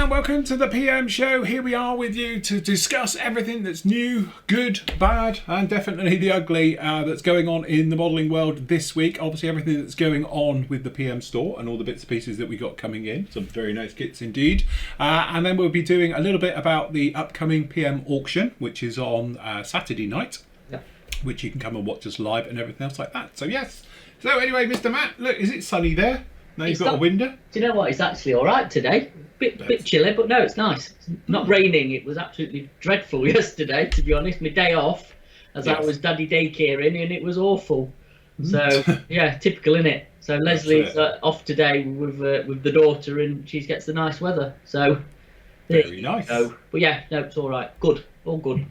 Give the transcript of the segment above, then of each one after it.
and welcome to the PM show. Here we are with you to discuss everything that's new, good, bad, and definitely the ugly that's going on in the modelling world this week. Obviously everything that's going on with the PM store and all the bits and pieces that we got coming in. Some very nice kits indeed. And then we'll be doing a little bit about the upcoming PM auction, which is on Saturday night, which you can come and watch us live and everything else like that. So yes. So anyway, Mr. Matt, look, is it sunny there? No, you've got a window. Do you know what? It's actually all right today. Bit chilly, but no, it's nice. It's not raining. It was absolutely dreadful yesterday, to be honest. My day off, as I was daddy daycaring, and it was awful. So yeah, typical, innit? So Leslie's off today with the daughter, and she gets the nice weather. So very nice. But yeah, no, it's all right. Good, all good.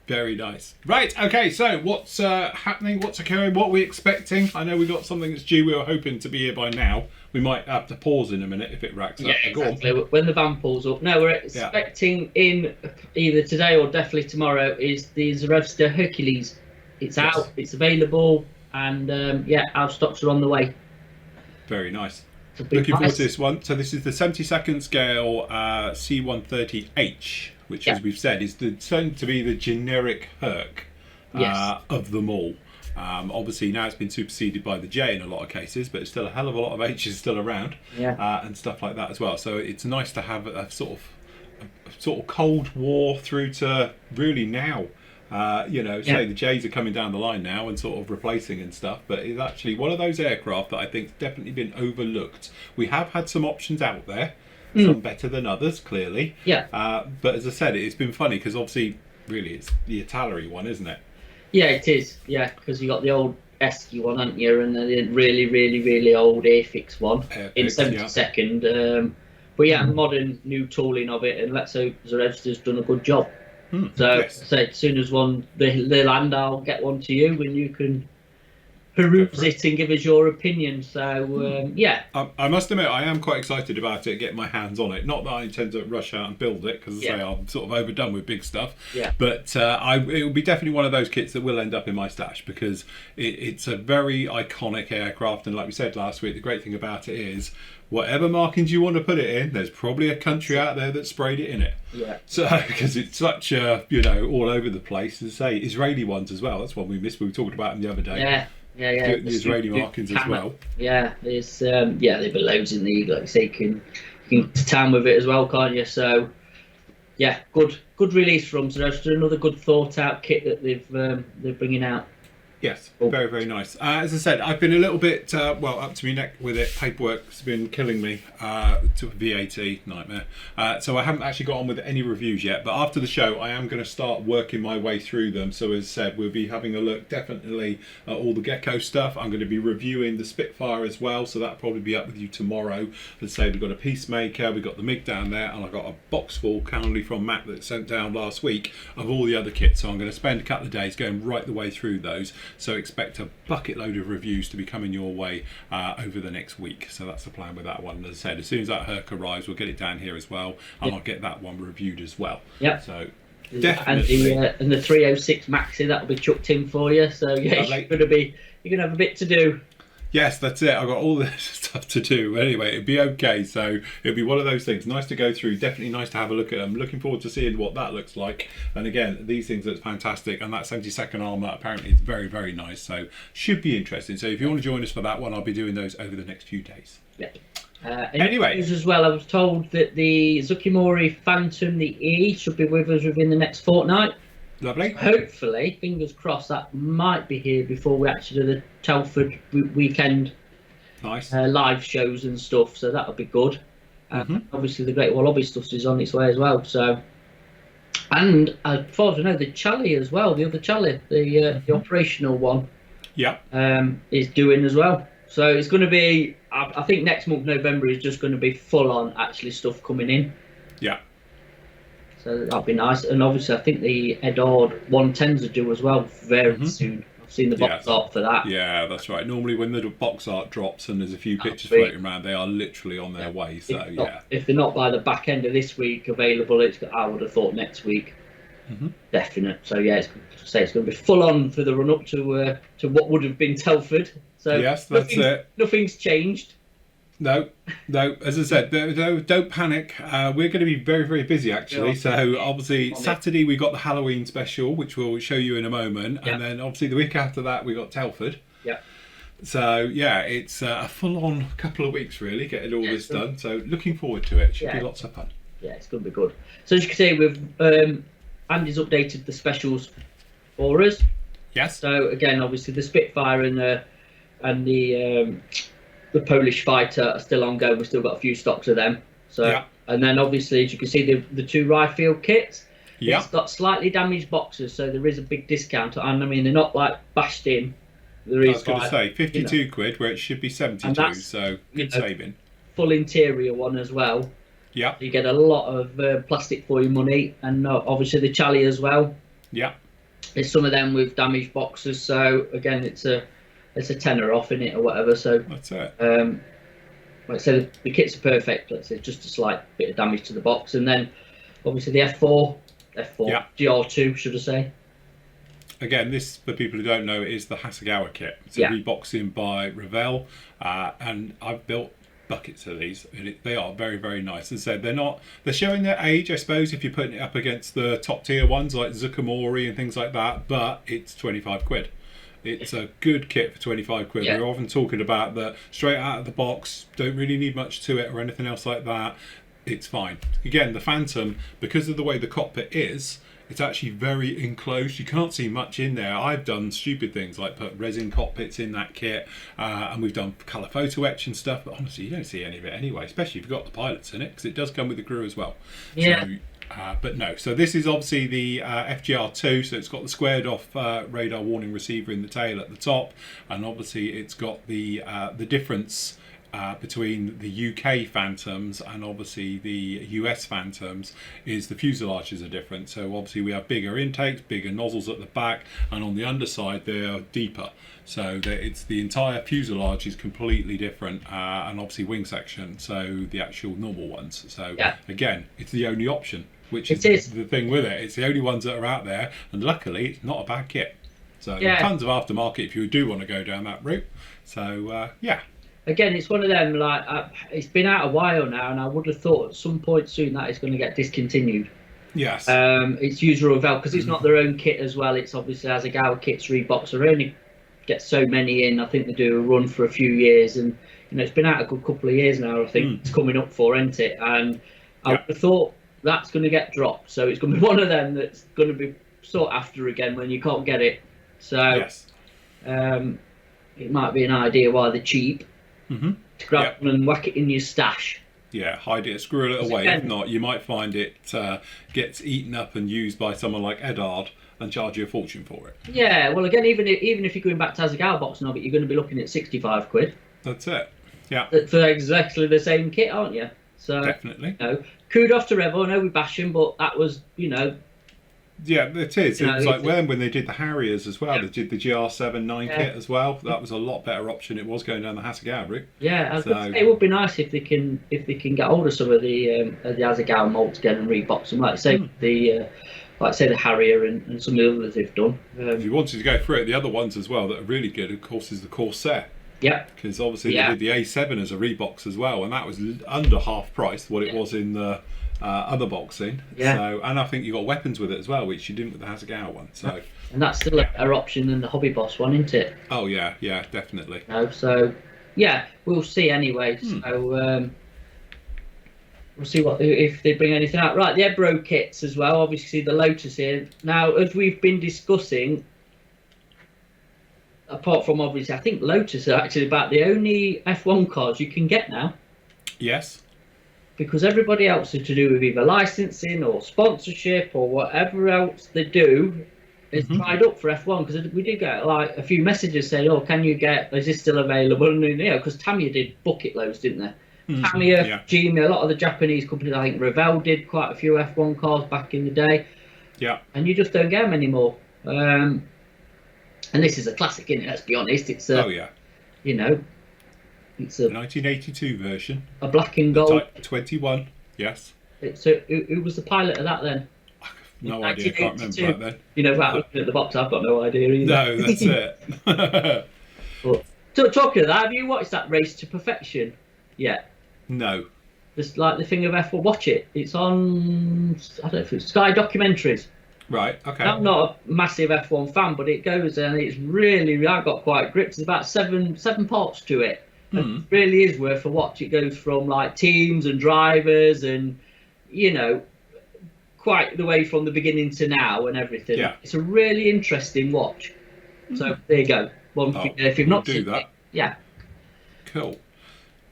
Very nice. Right, okay, so what's happening, what's occurring, what are we expecting? I know we got something that's due, we were hoping to be here by now. We might have to pause in a minute if it racks up. Yeah, exactly. When the van pulls up. No, we're expecting in either today or definitely tomorrow is the Zarevska Hercules. It's out, it's available, and our stocks are on the way. Very nice. Looking forward to this one. So this is the 72nd scale C130H, which, as we've said, is turned to be the generic Herc of them all. Obviously now it's been superseded by the J in a lot of cases, but it's still a hell of a lot of H's still around, and stuff like that as well. So it's nice to have a sort of Cold War through to really now. Say the J's are coming down the line now and sort of replacing and stuff, but it's actually one of those aircraft that I think's definitely been overlooked. We have had some options out there, some better than others, clearly. But as I said, it's been funny because obviously, really, it's the Italeri one, isn't it? Yeah, it is. Yeah, because you got the old Esky one, haven't you, and the really, really, really old Airfix one in 72nd. But yeah, modern new tooling of it, and let's hope Zarevska's done a good job. So as soon as they land, I'll get one to you, and you can peruse it and give us your opinion. So I must admit I am quite excited about it, getting my hands on it. Not that I intend to rush out and build it, because I'm sort of overdone with big stuff, but it will be definitely one of those kits that will end up in my stash, because it's a very iconic aircraft, and like we said last week, the great thing about it is whatever markings you want to put it in, there's probably a country out there that sprayed it in it. So, because it's such all over the place. As I say, Israeli ones as well. That's one we missed. We talked about them the other day. The Israeli markings as well. Yeah, there's there've been loads in the like you say, you can to town with it as well, can't you? So yeah, good release from Zarevska. Another good thought out kit that they're bringing out. Yes, very, very nice. As I said, I've been a little bit, up to my neck with it. Paperwork's been killing me, to VAT, nightmare. So I haven't actually got on with any reviews yet, but after the show, I am going to start working my way through them. So as I said, we'll be having a look definitely at all the Gecko stuff. I'm going to be reviewing the Spitfire as well, so that'll probably be up with you tomorrow. As I say, we've got a Peacemaker, we've got the MiG down there, and I've got a box full, currently from Matt, that sent down last week, of all the other kits. So I'm going to spend a couple of days going right the way through those. So expect a bucket load of reviews to be coming your way over the next week. So that's the plan with that one. As I said, as soon as that Herc arrives, we'll get it down here as well, and I'll get that one reviewed as well. So definitely. And the 306 Maxi, that'll be chucked in for you. So yeah, you're gonna have a bit to do. Yes, that's it. I've got all this stuff to do. Anyway, it'd be okay. So it'll be one of those things. Nice to go through. Definitely nice to have a look at them. Looking forward to seeing what that looks like. And again, these things are fantastic. And that 72nd armour apparently is very, very nice. So should be interesting. So if you want to join us for that one, I'll be doing those over the next few days. Anyway, as well, I was told that the Zukimori Phantom, the E, should be with us within the next fortnight. Lovely. Hopefully, fingers crossed, that might be here before we actually do the Telford weekend live shows and stuff. So that'll be good. Obviously, the Great Wall Lobby stuff is on its way as well. So, and as far as I know, the Charlie as well, the other Charlie, the operational one, is doing as well. So it's going to be. I think next month, November, is just going to be full on actually stuff coming in. So that'll be nice. And obviously, I think the Edard 110s are due as well very soon. I've seen the box art for that. Yeah, that's right. Normally, when the box art drops and there's a few pictures floating around, they are literally on their way. So if they're not by the back end of this week available, I would have thought next week. Definite. So yeah, it's going to be full on for the run up to what would have been Telford. So yes, that's it. Nothing's changed. No, no. As I said, don't panic. We're going to be very, very busy actually. So obviously Saturday we got the Halloween special, which we'll show you in a moment, and then obviously the week after that we got Telford. Yeah. So yeah, it's a full-on couple of weeks really getting all this done. So looking forward to it. Should be lots of fun. Yeah, it's going to be good. So as you can see, we've Andy's updated the specials for us. Yes. So again, obviously the Spitfire and the Polish Fighter are still ongoing. We've still got a few stocks of them. So and then obviously, as you can see, the two Riffield kits. Yeah. It's got slightly damaged boxes, so there is a big discount. And I mean, they're not like bashed in. There is, I was going to say 52 quid where it should be 72. So good saving. Full interior one as well. Yeah. You get a lot of plastic for your money, and obviously the Chally as well. Yeah. There's some of them with damaged boxes, so again it's a tenner off in it or whatever. So that's it. Like I said, the kits are perfect. Let's say just a slight bit of damage to the box, and then obviously the F4 GR2, should I say? Again, this, for people who don't know, is the Hasegawa kit. It's a reboxing by Revell, and I've built buckets of these, and they are very, very nice. As I said, they're showing their age, I suppose, if you're putting it up against the top tier ones like Zucamori and things like that, but it's 25 quid. It's a good kit for 25 quid. We're often talking about the straight out of the box, don't really need much to it or anything else like that. It's fine. Again, the Phantom, because of the way the cockpit is, it's actually very enclosed. You can't see much in there. I've done stupid things like put resin cockpits in that kit, and we've done colour photo etch and stuff, but honestly you don't see any of it anyway, especially if you've got the pilots in it, because it does come with the crew as well. Yeah. So, but no, so this is obviously the FGR2, so it's got the squared off radar warning receiver in the tail at the top, and obviously it's got the difference between the UK Phantoms and obviously the US Phantoms is the fuselages are different. So obviously we have bigger intakes, bigger nozzles at the back, and on the underside they are deeper. So it's the entire fuselage is completely different, and obviously wing section, so the actual normal ones. So again, it's the only option, which is the thing with it. It's the only ones that are out there, and luckily it's not a bad kit. So tons of aftermarket if you do want to go down that route. So Again, it's one of them, like, it's been out a while now, and I would have thought at some point soon that it's going to get discontinued. Yes. It's user Revell, because it's not their own kit as well. It's obviously Hasegawa kits, Reeboks. They only get so many in. I think they do a run for a few years, and it's been out a good couple of years now. I think it's coming up for, isn't it? And I would have thought that's going to get dropped. So it's going to be one of them that's going to be sought after again when you can't get it. So it might be an idea why they're cheap. To grab one and whack it in your stash. Yeah, hide it, screw it away. If not, you might find it gets eaten up and used by someone like Edard and charge you a fortune for it. Yeah, well, again, even if you're going back to Hasegawa boxing of it, you're going to be looking at 65 quid. That's it. Yeah. For exactly the same kit, aren't you? So definitely. Kudos to Revell. I know we bash him, but that was, Yeah, it is. It was like when they did the Harriers as well. They did the GR7-9 kit as well. That was a lot better option. It was going down the Hasegawa route. Yeah, it would be nice if they can get hold of some of the Hasegawa molds again and rebox them. Like say the Harrier and some of the others they've done. If you wanted to go through it, the other ones as well that are really good, of course, is the Corsair. Yeah. Because obviously they did the A7 as a rebox as well, and that was under half price what it was in the other boxing. So, and I think you got weapons with it as well, which you didn't with the Hasegawa one. So, and that's still a better option than the Hobby Boss one, isn't it? Oh yeah, definitely. So we'll see anyway. So we'll see if they bring anything out. Right, the Ebro kits as well. Obviously the Lotus here. Now, as we've been discussing, apart from obviously, I think Lotus are actually about the only F1 cars you can get now. Yes. Because everybody else is to do with either licensing or sponsorship or whatever else they do is tied up for F1. Because we did get like a few messages saying, "Oh, is this still available?" And because Tamiya did bucket loads, didn't they? Tamiya, Gimi, a lot of the Japanese companies. I think Revell did quite a few F1 cars back in the day. Yeah. And you just don't get them anymore. And this is a classic, isn't it? Let's be honest. It's it's a 1982 version. A black and gold. Type 21, yes. So who was the pilot of that then? No idea, I can't remember back then. Without looking at the box, I've got no idea either. No, that's it. But talking of that, have you watched that Race to Perfection? yet? No. Just like the thing of F1. Watch it. It's on. I don't know if it's Sky Documentaries. Right. Okay. I'm not a massive F1 fan, but it goes and it's really. I got quite gripped. There's about seven parts to it. And it really is worth a watch. It goes from like teams and drivers and quite the way from the beginning to now and everything. Yeah. It's a really interesting watch. So there you go. One if you've not seen that. it, yeah. Cool.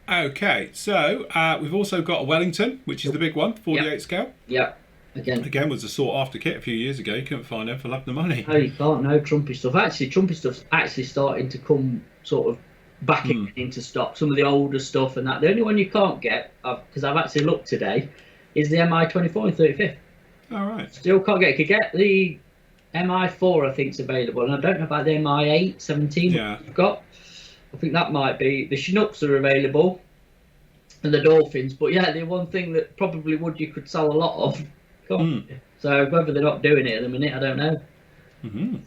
Okay, so we've also got a Wellington, which is the big one, 48 scale. Yeah. Again, was a sought after kit a few years ago. You couldn't find them for love of the money. No, you can't. No Trumpy stuff. Actually, Trumpy stuff's actually starting to come sort of back into stock. Some of the older stuff and that. The only one you can't get, because I've actually looked today, is the MI24 and 35th. All right. Still can't get. You could get the MI4, I think, is available, and I don't know about the MI8, 17. Yeah. You've got. I think that might be. The Chinooks are available, and the Dolphins. But yeah, the one thing that probably you could sell a lot of. So whether they're not doing it at the minute, I don't know.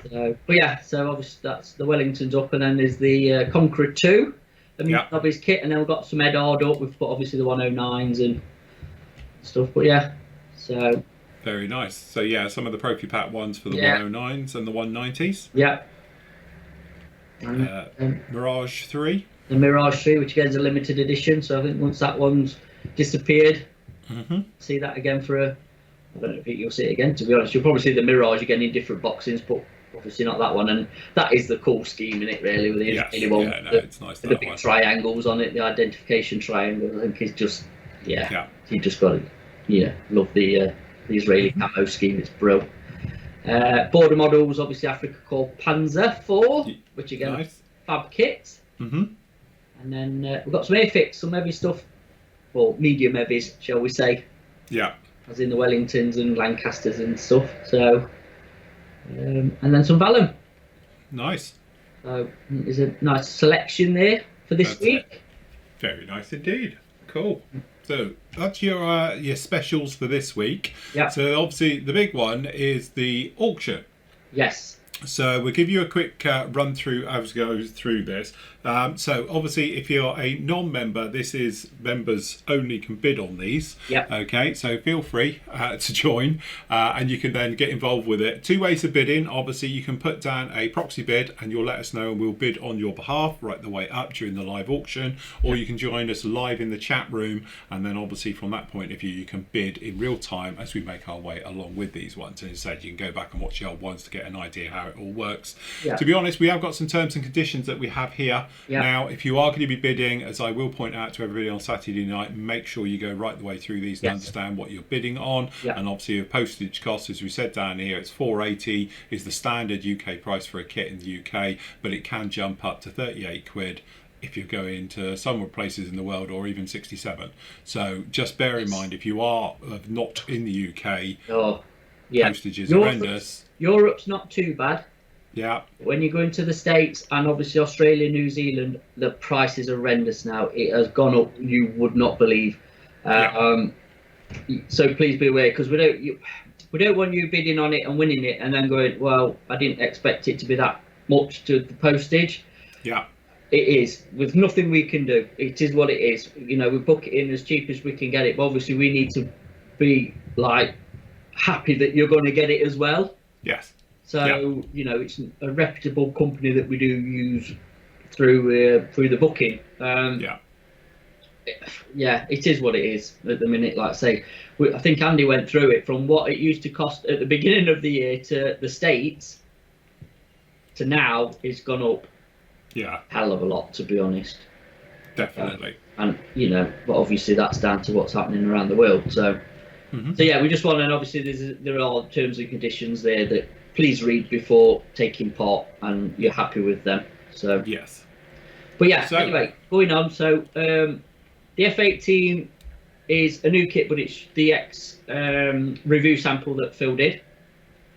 So, but yeah, so obviously that's the Wellington's up, and then there's the Conqueror 2, his kit, and then we've got some Edard up. We've got obviously the 109s and stuff. But yeah, so very nice. So yeah, some of the Profi-Pack ones for the 109s and the 190s. Yeah. Mirage 3. The Mirage 3, which again is a limited edition. So I think once that one's disappeared, see that again for I don't know if you'll see it again, to be honest. You'll probably see the Mirage again in different boxings, but obviously not that one. And that is the cool scheme in it, really, with the it's nice. The big triangles on it, the identification triangle. I think it's just, you just got to, love the Israeli camo scheme. It's brilliant. Border models, obviously Africa called Panzer 4, which again, fab kits. And then we've got some Airfix, some heavy stuff, or medium heavies, shall we say. Yeah. As in the Wellingtons and Lancasters and stuff. So, and then some Vallum. Nice. So there's a nice selection there for this week. Very nice indeed. Cool. So that's your specials for this week. Yeah. So obviously the big one is the auction. Yes. So we'll give you a quick run through as we go through this. So obviously if you're a non-member, this is members only can bid on these. Yeah. Okay, so feel free to join and you can then get involved with it. Two ways of bidding. Obviously you can put down a proxy bid and you'll let us know and we'll bid on your behalf right the way up during the live auction, or you can join us live in the chat room, and then obviously from that point of view you can bid in real time as we make our way along with these ones. And instead you can go back and watch the old ones to get an idea how it all works. To be honest, we have got some terms and conditions that we have here. Now if you are going to be bidding, as I will point out to everybody on Saturday night, make sure you go right the way through these and understand what you're bidding on. And obviously your postage cost, as we said down here, it's £4.80 is the standard UK price for a kit in the UK, but it can jump up to 38 quid if you're going to some places in the world, or even 67. So just bear in mind, if you are not in the UK, postage is horrendous. Europe's not too bad. Yeah. When you go into the States and obviously Australia, New Zealand, the price is horrendous now. It has gone up, you would not believe. So please be aware, because we don't want you bidding on it and winning it and then going, well, I didn't expect it to be that much to the postage. Yeah. It is. With nothing we can do. It is what it is. We book it in as cheap as we can get it, but obviously we need to be like happy that you're going to get it as well. Yes. So it's a reputable company that we do use through the booking. It is what it is at the minute. Like I say, I think Andy went through it from what it used to cost at the beginning of the year to the States to now. It's gone up. Hell of a lot, to be honest. Definitely. And but obviously that's down to what's happening around the world. So, so yeah, we just want, and obviously there are terms and conditions there that please read before taking part, and you're happy with them. So yes. But yeah, anyway, going on. So the F18 is a new kit, but it's the X review sample that Phil did.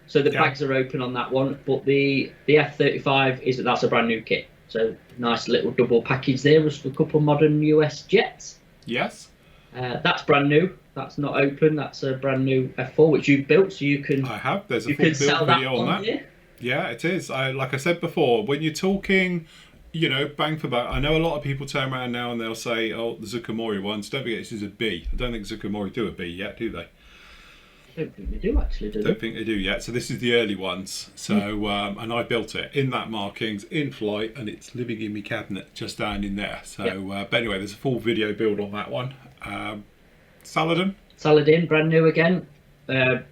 So the bags are open on that one, but the F35 that's a brand new kit. So nice little double package there with a couple of modern US jets. Yes. That's brand new. That's not open. That's a brand new F4 which you've built, so you can. I have. There's a full build video on that. Here. Yeah, it is. Like I said before, when you're talking you know, bang for buck. I know a lot of people turn around now and they'll say, "Oh, the Zucchimori ones." Don't forget, this is a B. I don't think Zucchimori do a B yet, do they? I don't think they do actually, do they? Don't think they do yet. So this is the early ones. So and I built it in that markings in flight, and it's living in my cabinet just down in there. So but anyway, there's a full video build on that one. Saladin. Saladin, brand new again. I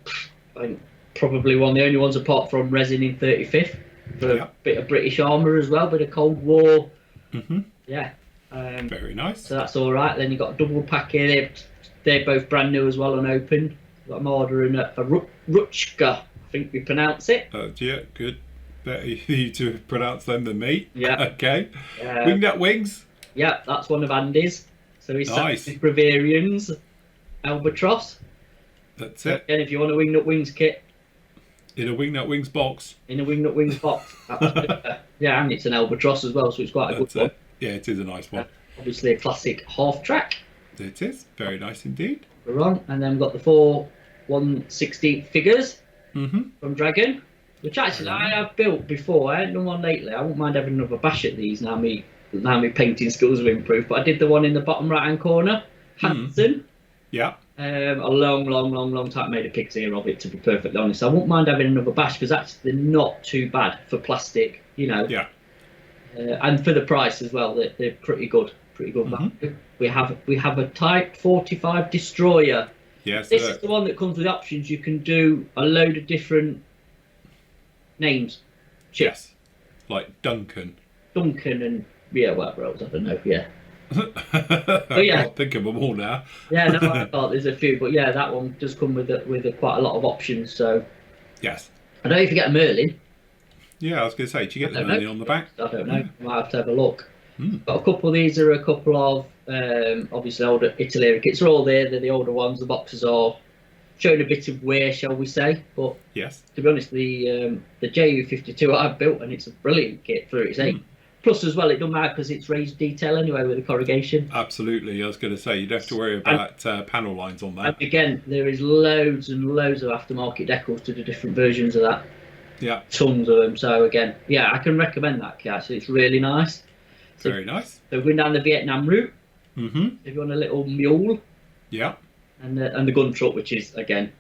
think probably one of the only ones apart from resin in 35th for a bit of British armour as well, bit of Cold War. Yeah. Very nice. So that's all right. Then you got a double pack here. They're both brand new as well, unopened. Got a Marder and a Rutschka, I think we pronounce it. Yeah, good. Better you to pronounce them than me. Yeah. Okay. Wingnut Wings. Yeah, that's one of Andy's. So he's nice. Bavarians Albatross. That's it. Again, if you want a Wingnut Wings kit. In a Wingnut Wings box. In a Wingnut Wings box. Yeah, and it's an Albatross as well, so it's quite a good one. Yeah, it is a nice one. Obviously a classic half track. It is. Very nice indeed. We're on. And then we've got the 4 1/16 figures from Dragon, which actually I have built before. I haven't done one lately. I wouldn't mind having another bash at these now my painting skills have improved. But I did the one in the bottom right hand corner. Hanson. Yeah. A long time made a pig's ear of it, to be perfectly honest. I wouldn't mind having another bash because actually they're not too bad for plastic, you know. Yeah. And for the price as well, they're pretty good. Pretty good value. We have a Type 45 Destroyer. Yes. This is the one that comes with options. You can do a load of different names. Yes. Like Duncan And whatever else, I don't know. Yeah. I can't think of them all now. Yeah, no, I thought there's a few, but yeah, that one does come with quite a lot of options. So yes. I don't know if you get a Merlin. Yeah, I was going to say, do you get the Merlin on the back? I don't know. Might have to have a look. But a couple of these are a couple of obviously older Italy kits. They're all there. They're the older ones. The boxes are showing a bit of wear, shall we say? But yes, to be honest, the JU52 I've built, and it's a brilliant kit for its age. Plus, as well, it doesn't matter because it's raised detail anyway with the corrugation. Absolutely, I was going to say you don't have to worry about panel lines on that. And again, there is loads and loads of aftermarket decals to the different versions of that. Yeah, tons of them. So again, yeah, I can recommend that kit. Actually, it's really nice. Very nice. So going down the Vietnam route. If you want a little mule. Yeah. And the gun truck, which is again,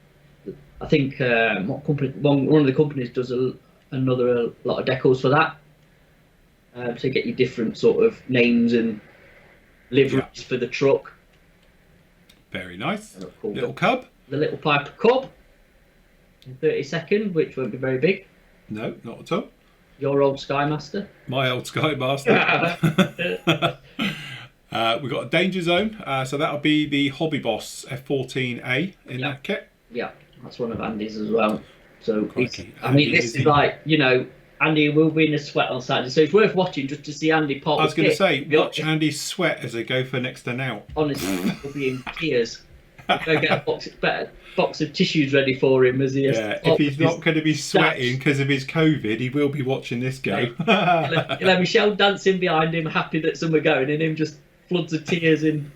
I think what company? One of the companies does a lot of decals for that. So you get your different sort of names and liveries for the truck. Very nice. Cool. Little cub. The little Piper Cub. In 32nd, which won't be very big. No, not at all. Your old Skymaster. My old Skymaster. We've got a Danger Zone, so that'll be the Hobby Boss F14A in that kit. Yeah, that's one of Andy's as well. So this is like, you know, Andy will be in a sweat on Saturday, so it's worth watching just to see Andy pop. I was going to say, watch Andy's sweat as they go for next and out. Honestly, he'll be in tears. Go get a box of tissues ready for him as he has if he's not going to be sweating because of his COVID, he will be watching this go. He'll have Michelle dancing behind him, happy that some are going, and him just floods of tears and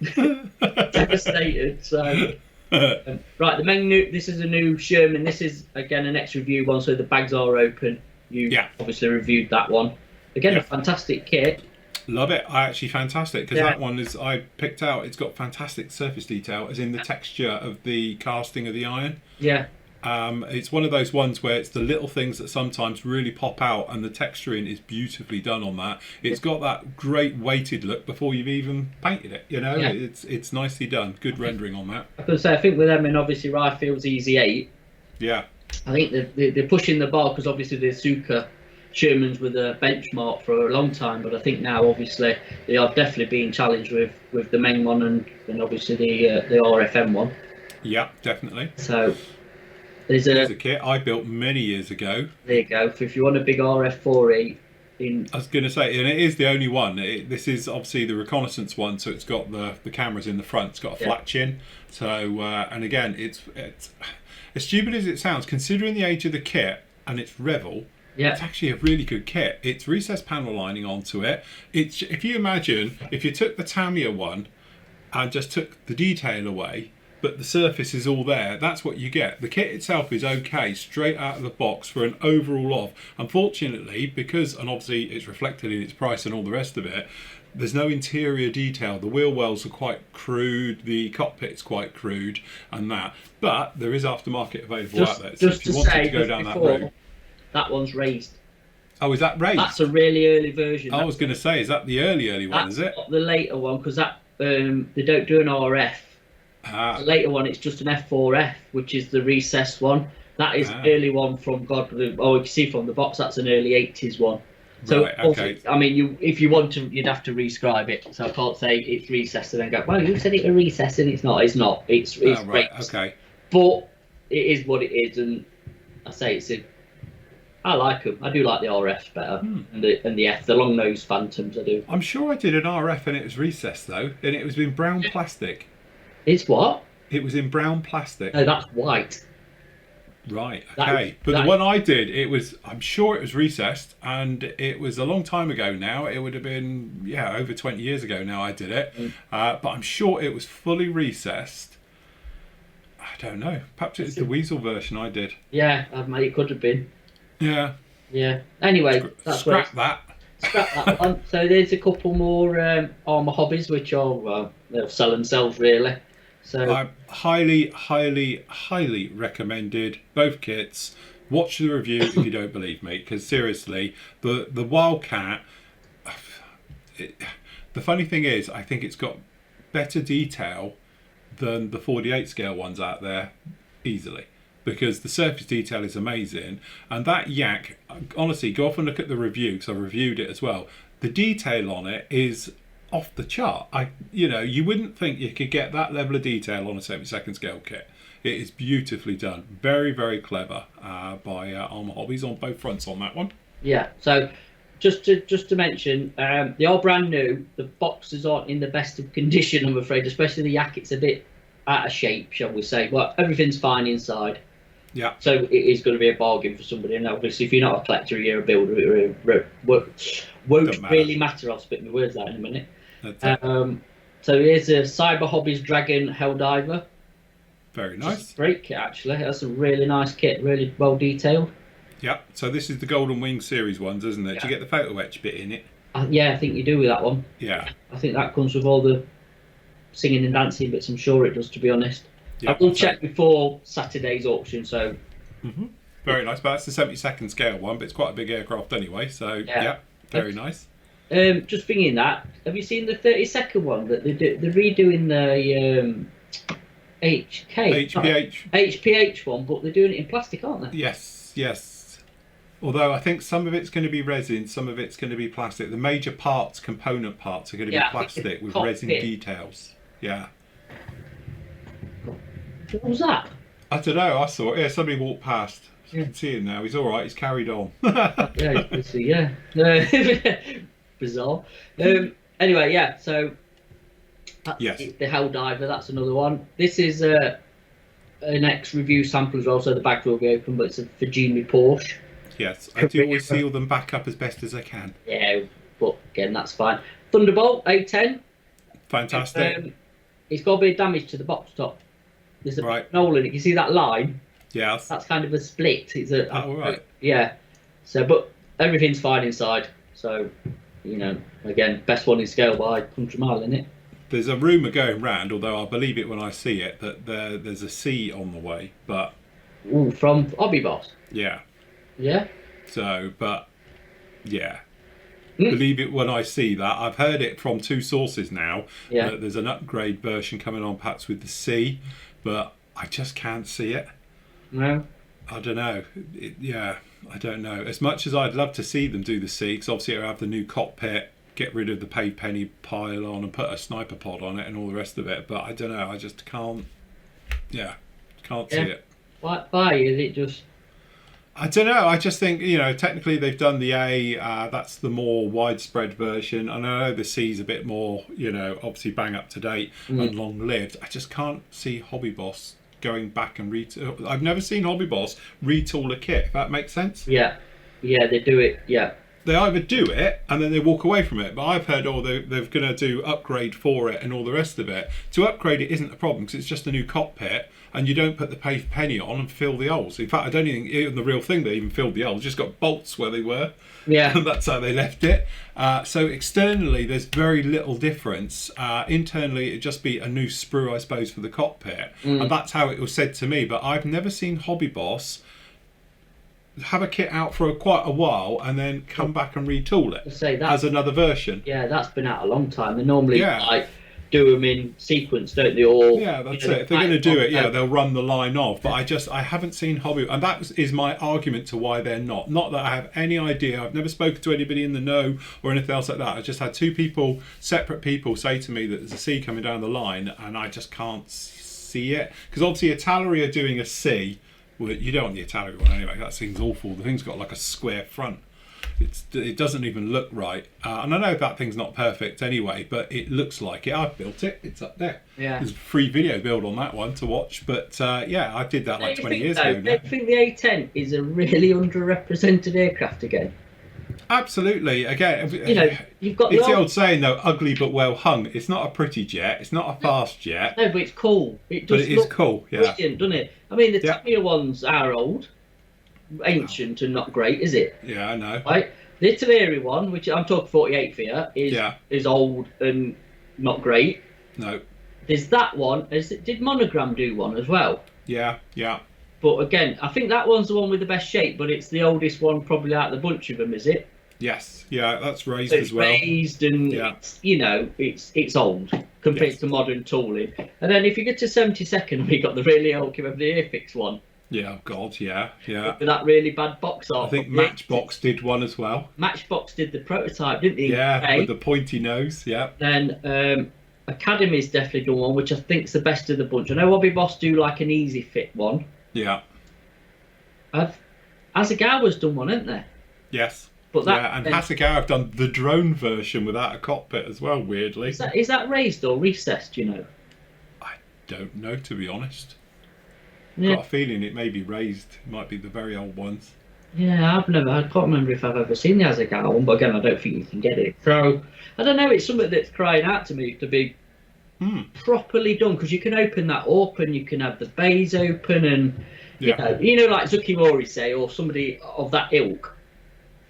devastated. So right, the menu. This is a new Sherman. This is again an extra review one, so the bags are open. You obviously reviewed that one. Again, a fantastic kit. Love it. Actually fantastic, because that one is I picked out. It's got fantastic surface detail, as in the texture of the casting of the iron. Yeah. It's one of those ones where it's the little things that sometimes really pop out, and the texturing is beautifully done on that. It's got that great weighted look before you've even painted it. You know, it's nicely done. Good rendering on that. I could say, I think with them and obviously Rifield's Easy 8. Yeah. I think they're pushing the bar because obviously the Suka Shermans were the benchmark for a long time, but I think now obviously they are definitely being challenged with the main one and obviously the RFM one. Yeah, definitely. So there's a kit I built many years ago. There you go. If you want a big RF4E I was going to say, and it is the only one. This is obviously the reconnaissance one, so it's got the cameras in the front. It's got a flat chin. So and again, it's as stupid as it sounds, considering the age of the kit and its revel. Yeah. It's actually a really good kit. It's recessed panel lining onto it. It's, if you imagine, if you took the Tamiya one and just took the detail away, but the surface is all there. That's what you get. The kit itself is okay straight out of the box for an overall of. Unfortunately, because, and obviously it's reflected in its price and all the rest of it, there's no interior detail. The wheel wells are quite crude, the cockpit's quite crude and that. But there is aftermarket available out there. So if you wanted to go down that route. That one's raised. Oh, is that raised? That's a really early version. I was going to say, is that the early one, is it? That's not the later one, because that they don't do an RF. The later one, it's just an F4F, which is the recessed one. That is early one from God. Oh, you can see from the box, that's an early 80s one. So, right, okay. I mean, if you want to, you'd have to rescribe it. So I can't say it's recessed and then go, well, you said it was recessed and it's not. It's not. It's right, raised. okay. But it is what it is, and I say I like them. I do like the RFs better and the long nose Phantoms. I do. I'm sure I did an RF and it was recessed though, and it was in brown plastic. It's what? It was in brown plastic. No, that's white. Right, okay. But the one I did, I'm sure it was recessed, and it was a long time ago now. It would have been, over 20 years ago now I did it. But I'm sure it was fully recessed. I don't know. Perhaps it's the Weasel version I did. Yeah, it could have been. Yeah. Yeah. Anyway, scrap that. Scrap that one. So there's a couple more Armour Hobbies, which are, they'll sell themselves really. So I highly, highly, highly recommended both kits. Watch the review if you don't believe me, because seriously, the Wildcat. The funny thing is, I think it's got better detail than the 48 scale ones out there, easily, because the surface detail is amazing. And that Yak, honestly, go off and look at the review, because I reviewed it as well. The detail on it is off the chart. You wouldn't think you could get that level of detail on a 72nd scale kit. It is beautifully done. Very, very clever by Armour Hobbies on both fronts on that one. Yeah. So just to mention, they are brand new. The boxes aren't in the best of condition, I'm afraid. Especially the Yak, it's a bit out of shape, shall we say? But everything's fine inside. Yeah. So it is going to be a bargain for somebody. And obviously, if you're not a collector, you're a builder, it won't really matter. I'll spit my words out in a minute. So here's a Cyber Hobbies Dragon Helldiver. Very nice. Great kit, actually. That's a really nice kit, really well detailed. Yeah. So this is the Golden Wing series ones, isn't it? Yeah. Do you get the photo etch bit in it? Yeah, I think you do with that one. Yeah. I think that comes with all the singing and dancing bits. I'm sure it does, to be honest. Yeah, I will check before Saturday's auction, so... Very nice, but that's the 72nd scale one, but it's quite a big aircraft anyway, so yeah very nice. Just thinking that, have you seen the 32nd one that they're redoing the HPH one, but they're doing it in plastic, aren't they? Yes. Although I think some of it's going to be resin, some of it's going to be plastic. The major parts, component parts, are going to be plastic with resin details. Yeah. What was that? I don't know. I saw it. Yeah, somebody walked past. You can see him now. He's all right. He's carried on. Yeah, you can see. Yeah. Bizarre. Anyway, yeah. So that's the Helldiver. That's another one. This is an ex-review sample as well, so the back will be open. But it's a Virginia Porsche. Yes, I do always seal them back up as best as I can. Yeah, but again, that's fine. Thunderbolt A10. Fantastic. It's got a bit of damage to the box top. There's a hole in it. You see that line? Yeah. That's kind of a split. It's right. Yeah. So, but everything's fine inside. So, again, best one in scale by country mile, isn't it? There's a rumour going round, although I'll believe it when I see it, that there's a C on the way, but... Ooh, from Hobby Boss? Yeah. Yeah? So, but, yeah. Believe it when I see that. I've heard it from two sources now. Yeah. That there's an upgrade version coming on perhaps with the C, but I just can't see it. No. I don't know. I don't know. As much as I'd love to see them do the C, because obviously it'll have the new cockpit, get rid of the pave penny pile on and put a sniper pod on it and all the rest of it, but I don't know. I just can't see it. Why is it just... I don't know. I just think, technically they've done the A. That's the more widespread version. And I know the C's a bit more, obviously bang up to date and long lived. I just can't see Hobby Boss going back and retool. I've never seen Hobby Boss retool a kit. If that makes sense. Yeah, they do it. Yeah. they either do it and then they walk away from it. But I've heard, they're going to do upgrade for it and all the rest of it. To upgrade it isn't a problem because it's just a new cockpit and you don't put the paved penny on and fill the holes. In fact, I don't even think in the real thing they even filled the holes, just got bolts where they were. Yeah. And that's how they left it. So externally, there's very little difference. Internally, it'd just be a new sprue, I suppose, for the cockpit. And that's how it was said to me. But I've never seen Hobby Boss have a kit out for quite a while and then come back and retool it as another version. Yeah, that's been out a long time. They normally like do them in sequence, don't they? Or that's it. If they're going to do it, they'll run the line off. But I haven't seen Hobby, and that is my argument to why they're not. Not that I have any idea. I've never spoken to anybody in the know or anything else like that. I just had two people, separate people, say to me that there's a C coming down the line, and I just can't see it because obviously Italia are doing a C. Well, you don't want the Italia one anyway. That seems awful. The thing's got like a square front. It doesn't even look right. And I know that thing's not perfect anyway, but it looks like it. I've built it. It's up there. Yeah. There's a free video build on that one to watch. But I did that like 20 years ago. Do you think the A10 is a really underrepresented aircraft again? Absolutely. Again, you've got it's the old saying though, ugly but well hung. It's not a pretty jet. It's not a fast jet. No, but it's cool. It is cool. Yeah. Brilliant, doesn't it? I mean, the Tamiya ones are old, ancient, and not great, is it? Yeah, I know. Right. The Italeri one, which I'm talking 48 for you, is old and not great. No. There's that one. Did Monogram do one as well? Yeah. But again, I think that one's the one with the best shape, but it's the oldest one probably out of the bunch of them, is it? Yes, that's raised as well. It's raised and it's old compared to modern tooling. And then if you get to 72nd, we got the really old the Airfix one. Yeah, God, yeah. With that really bad box art. I think Matchbox did one as well. Matchbox did the prototype, didn't they? Yeah, with the pointy nose. Yeah. Then Academy's definitely done one, which I think's the best of the bunch. I know Hobby Boss do like an easy fit one. Yeah. Hasegawa's done one, hasn't they? Yes. But and Hasegawa have done the drone version without a cockpit as well, weirdly. Is that raised or recessed, do you know? I don't know, to be honest. Yeah. Got a feeling it may be raised. It might be the very old ones. Yeah, I can't remember if I've ever seen the Hasegawa one, but again, I don't think you can get it. So, I don't know, it's something that's crying out to me to be properly done, because you can open that up and you can have the bays open and, you know, like Zukimori say, or somebody of that ilk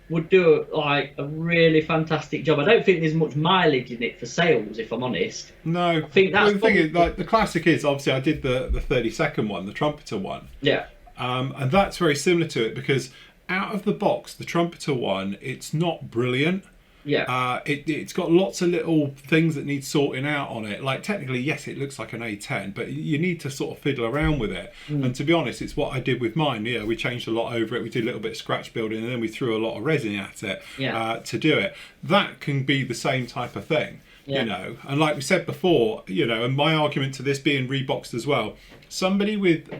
would do a really fantastic job. I don't think there's much mileage in it for sales, if I'm honest. No, I think that's the thing is, like the classic is obviously I did the 32nd one, the Trumpeter one. Yeah. And that's very similar to it because out of the box, the Trumpeter one, it's not brilliant. Yeah. It's got lots of little things that need sorting out on it. Like technically, yes, it looks like an A10, but you need to sort of fiddle around with it. And to be honest, it's what I did with mine. Yeah, we changed a lot over it. We did a little bit of scratch building, and then we threw a lot of resin at it to do it. That can be the same type of thing, you know. And like we said before, you know, and my argument to this being reboxed as well, somebody with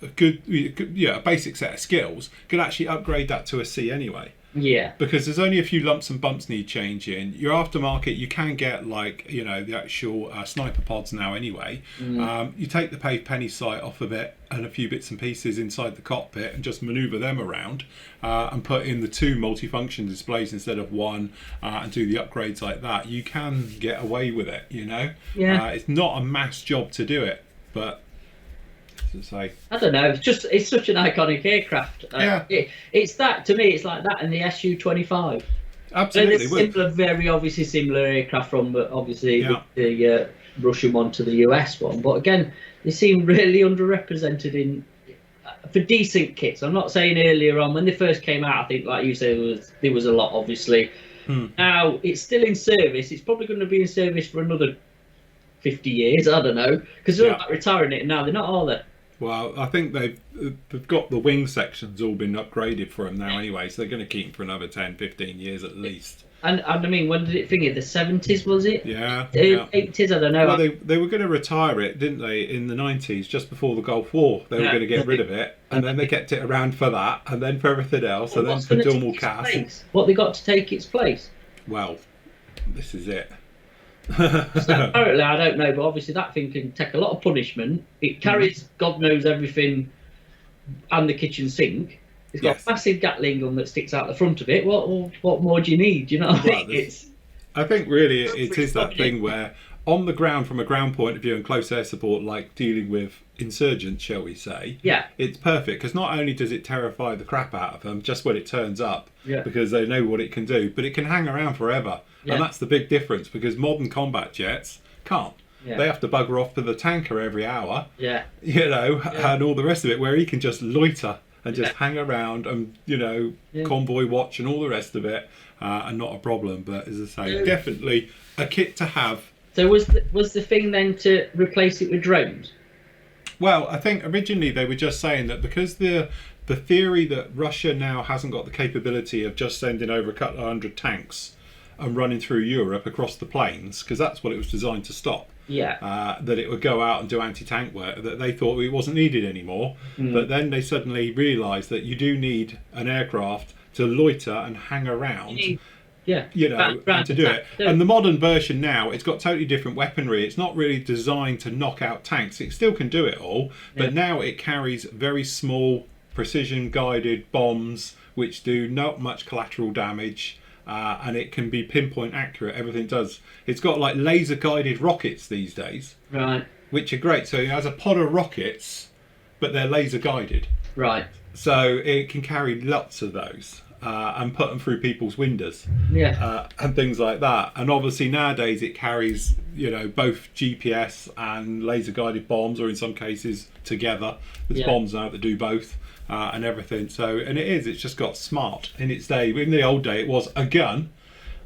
a a basic set of skills could actually upgrade that to a C anyway. Yeah. Because there's only a few lumps and bumps need changing. Your aftermarket, you can get like, you know, the actual sniper pods now anyway. You take the paved penny sight off of it and a few bits and pieces inside the cockpit and just manoeuvre them around and put in the 2 multifunction displays instead of 1 and do the upgrades like that. You can get away with it, you know. Yeah. It's not a mass job to do it, but... I don't know. It's such an iconic aircraft. It's that to me. It's like that in the Su-25. Absolutely, similar, very obviously similar aircraft from obviously the Russian one to the US one. But again, they seem really underrepresented for decent kits. I'm not saying earlier on when they first came out. I think, like you said, there was a lot. Obviously, now it's still in service. It's probably going to be in service for another 50 years. I don't know, because they're not retiring it now. They're not, are they? Well, I think they've got the wing sections all been upgraded for them now anyway, so they're going to keep them for another 10, 15 years at least. And I mean, when did it finish? The 70s, was it? Yeah. 80s, I don't know. Well, they were going to retire it, didn't they, in the 90s, just before the Gulf War. They were going to get rid of it, and then they kept it around for that, and then for everything else, and then for normal cars. What they got to take its place? Well, this is it. So apparently, I don't know, but obviously that thing can take a lot of punishment. It carries God knows everything and the kitchen sink. It's got a massive Gatling gun that sticks out the front of it. What more do you need? You know what I mean? I think really it is that thing where on the ground, from a ground point of view and close air support, like dealing with insurgents, shall we say, it's perfect, because not only does it terrify the crap out of them just when it turns up, because they know what it can do, but it can hang around forever. And that's the big difference, because modern combat jets can't. They have to bugger off to the tanker every hour, and all the rest of it, where he can just loiter and just hang around and, convoy watch and all the rest of it, and not a problem. But as I say, definitely a kit to have. So was the thing then to replace it with drones? Well, I think originally they were just saying that because the theory that Russia now hasn't got the capability of just sending over a couple of hundred tanks and running through Europe across the plains, because that's what it was designed to stop. That it would go out and do anti-tank work, that they thought it wasn't needed anymore. But then they suddenly realised that you do need an aircraft to loiter and hang around. And to do it. And the modern version now, it's got totally different weaponry. It's not really designed to knock out tanks. It still can do it all, but now it carries very small precision guided bombs which do not much collateral damage, and it can be pinpoint accurate. Everything it does. It's got like laser guided rockets these days, which are great. So it has a pod of rockets, but they're laser guided, so it can carry lots of those. And put them through people's windows, and things like that. And obviously nowadays it carries, both GPS and laser-guided bombs, or in some cases together. There's bombs now that do both, and everything. So, and it's just got smart in its day. In the old day, it was a gun.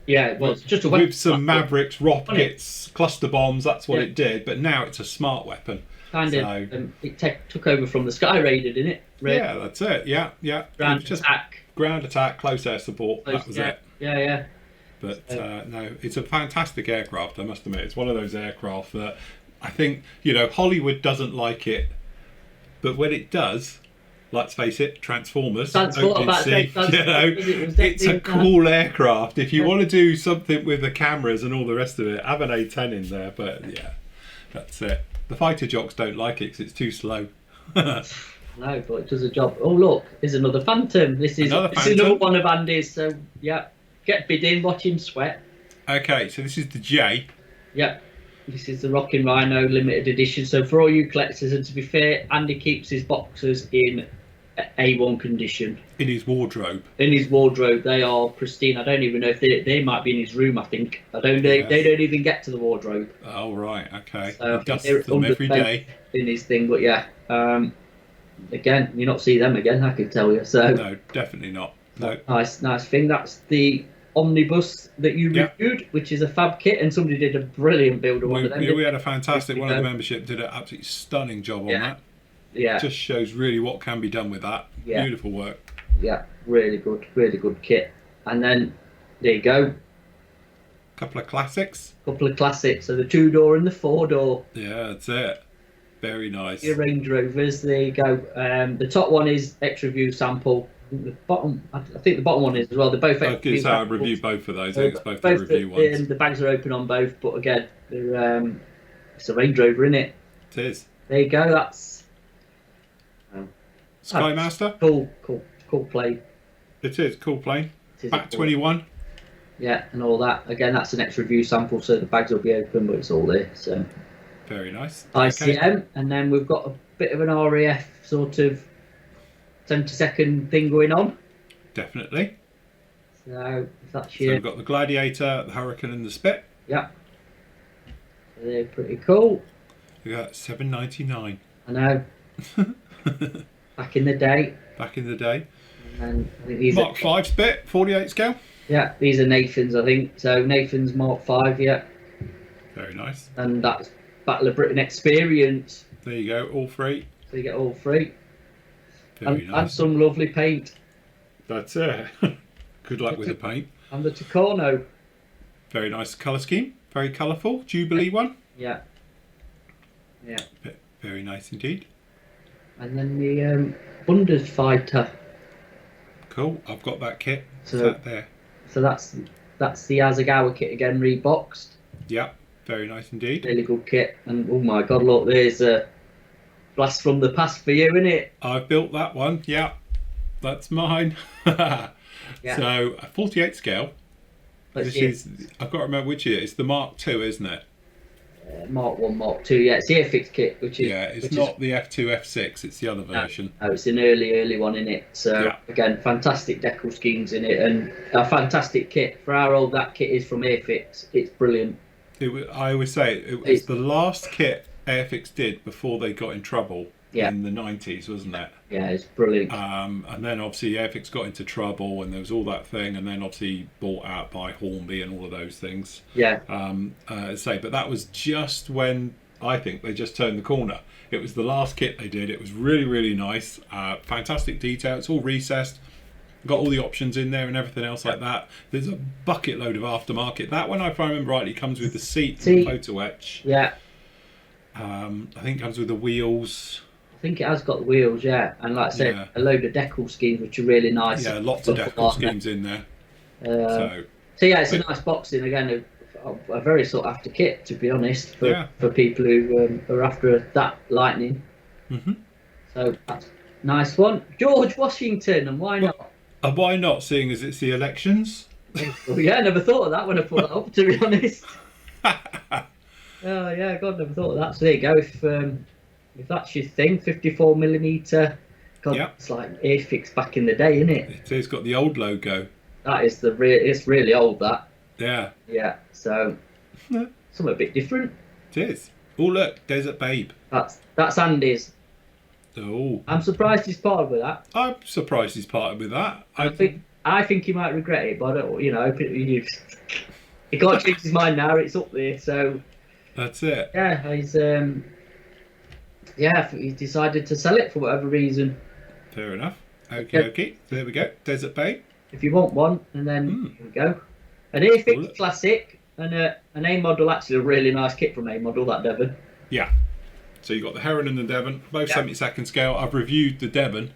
It was just a weapon with some Mavericks, rockets, cluster bombs. That's what it did. But now it's a smart weapon. It took over from the Sky Raider, didn't it? Yeah, that's it. Yeah. Ground attack, close air support. That was it. But no, it's a fantastic aircraft, I must admit. It's one of those aircraft that I think, Hollywood doesn't like it, but when it does, let's face it, Transformers, it's a cool aircraft. If you want to do something with the cameras and all the rest of it, have an A10 in there. But that's it. The fighter jocks don't like it because it's too slow. No, but it does a job. Oh, look, there's another Phantom. This is another one of Andy's. So, get bidding, watch him sweat. Okay, so this is the J. This is the Rockin' Rhino limited edition. So, for all you collectors, and to be fair, Andy keeps his boxers in A1 condition. In his wardrobe. They are pristine. I don't even know if they might be in his room, I think. They don't even get to the wardrobe. Oh, right, okay. So he dusts them every day. In his thing, but again, you not see them again, I can tell you. So no, definitely not. No. Nice thing. That's the omnibus that you reviewed, which is a fab kit, and somebody did a brilliant build of one of them. We had a fantastic one of the membership did an absolutely stunning job on that. It just shows really what can be done with that. Beautiful work. Really good kit. And then there you go. Couple of classics. So the 2-door and the 4-door. Yeah, that's it. Very nice. Your Range Rovers, there you go. The top one is extra view sample. The bottom, I think the bottom one is as well. They're both extra view samples. I reviewed both of those. I think it's both the review ones. The bags are open on both, but again, it's a Range Rover, isn't it? It is. There you go. That's Skymaster. Cool plane. It is cool plane. Back 21. Yeah, and all that. Again, that's an extra view sample, so the bags will be open, but it's all there. So. Very nice. ICM, and then we've got a bit of an RAF sort of 70-second thing going on. Definitely. So that's So we've got the Gladiator, the Hurricane, and the Spit. So they're pretty cool. We got $7.99. I know. Back in the day. And then I think these Mark 5 Spit, 48 scale. Yeah, these are Nathan's, I think. So Nathan's Mark 5, Very nice. And that's Battle of Britain experience. There you go, all free. So you get all free. Very nice. And some lovely paint. That's it. Good luck with the paint. And the Tucano. Very nice colour scheme. Very colourful. Jubilee one. Yeah. Very nice indeed. And then the Bundesfighter. Cool. I've got that kit. So there. So that's the Asagawa kit again, reboxed. Yeah. Very nice indeed. Really good kit. And oh my god, look, there's a blast from the past for you, isn't it? I've built that one. Yeah. That's mine. Yeah. So a 48 scale. Let's This see. is, I've got to remember which year. It's the Mark II, isn't it? Mark 1, Mark 2, yeah, it's the Airfix kit, which is... Yeah, it's which not is, the F2, F6, it's the other version. no, it's an early one in it. So, Yeah. again, fantastic decal schemes in it, and a fantastic kit. For how old that kit is from Airfix, it's brilliant. I always say it was the last kit Airfix did before they got in trouble in the 90s, wasn't it? Yeah, it's brilliant. And then obviously Airfix got into trouble and there was all that thing, and then obviously bought out by Hornby and all of those things. Yeah. But that was just when I think they just turned the corner. It was the last kit they did. It was really, really nice. Fantastic detail. It's all recessed. Got all the options in there and everything else like that. There's a bucket load of aftermarket. That one, if I remember rightly, comes with the seat and the photo etch. Yeah. I think it comes with the wheels. I think it has got the wheels, yeah. And like I said, a load of decal schemes, which are really nice. Yeah, lots of decal schemes in there. So yeah, it's a nice boxing. Again, a very sought after kit, to be honest, for people who are after that lightning. Mm-hmm. So that's a nice one. George Washington, and why not? Why not, seeing as it's the elections? Well, yeah, I never thought of that when I put that up, to be honest. Oh yeah, God, never thought of that. So there you go. If that's your thing, 54mm. God, it's like Airfix back in the day, isn't it? It's got the old logo. That is it's really old, that. Yeah. Yeah. So something a bit different. It is. Oh look, Desert Babe. That's Andy's. Oh. I'm surprised he's parted with that. I'm surprised he's parted with that. I think he might regret it, but I don't, he can't change his mind now. It's up there, so. That's it. Yeah, he decided to sell it for whatever reason. Fair enough. Okay. There we go. Desert Babe. If you want one, and then here we go. An Airfix Classic and an A model, actually a really nice kit from A model, that Devon. Yeah. So you got the Heron and the Devon, both 72nd scale. I've reviewed the Devon.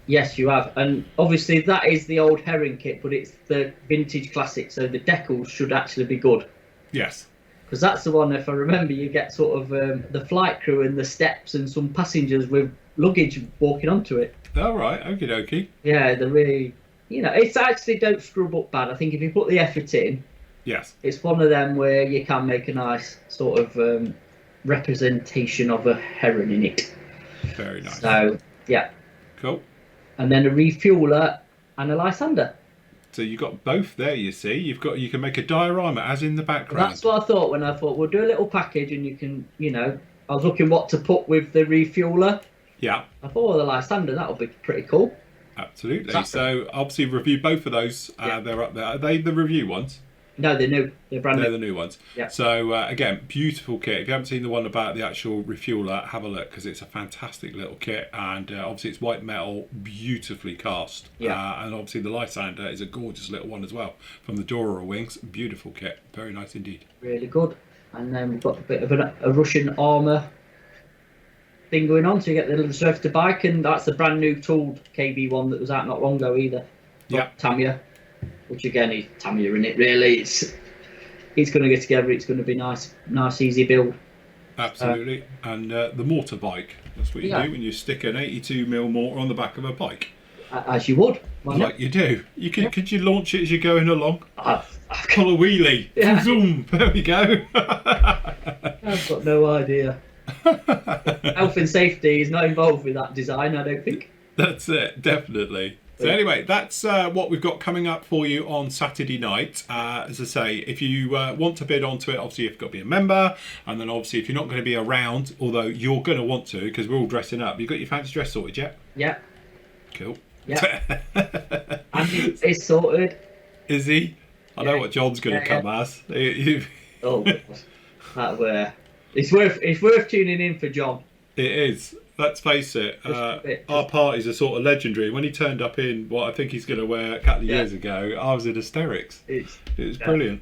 Yes, you have, and obviously that is the old Heron kit, but it's the vintage classic, so the decals should actually be good. Yes. Because that's the one, if I remember, you get sort of the flight crew and the steps and some passengers with luggage walking onto it. All right, okie dokie. Yeah, they're really, it's actually don't scrub up bad. I think if you put the effort in, yes, it's one of them where you can make a nice sort of representation of a heron in it. Very nice. So, yeah. Cool. And then a refueler and a Lysander. So you've got both there, you see. You can make a diorama as in the background. That's what I thought when I thought we'll do a little package, and you can, I was looking what to put with the refueler. Yeah. I thought, well, the Lysander, that'll be pretty cool. Absolutely. Exactly. So obviously review both of those. They're up there. Are they the review ones? No, they're new. They're brand new. They're the new ones. Yeah. So again, beautiful kit. If you haven't seen the one about the actual refueler, have a look, because it's a fantastic little kit, and obviously it's white metal, beautifully cast. Yeah. And obviously the Lysander is a gorgeous little one as well, from the Dora wings. Beautiful kit. Very nice indeed. Really good. And then we've got a bit of a Russian armour thing going on, so you get the little Conservator bike, and that's the brand new tooled KB one that was out not long ago either. Yeah. Tamiya, which again is Tamiya in it really. It's going to get together. It's going to be nice, easy build. Absolutely. And the mortar bike. That's what you do when you stick an 82mm mortar on the back of a bike. As you would. Like you do. You could you launch it as you're going along? I've Pull a wheelie. Yeah. Zoom. There we go. I've got no idea. Health and safety is not involved with that design, I don't think. That's it, definitely. So anyway, that's what we've got coming up for you on Saturday night. As I say, if you want to bid onto it, obviously you've got to be a member, and then obviously if you're not going to be around, although you're going to want to, because we're all dressing up. You got your fancy dress sorted yet? Yeah. Cool. Yeah. And it's sorted. Is he? I know what John's going to come as. Oh, that it's worth tuning in for John. It is. Let's face it, our parties are sort of legendary. When he turned up in what I think he's going to wear a couple of years ago, I was in hysterics. It was brilliant.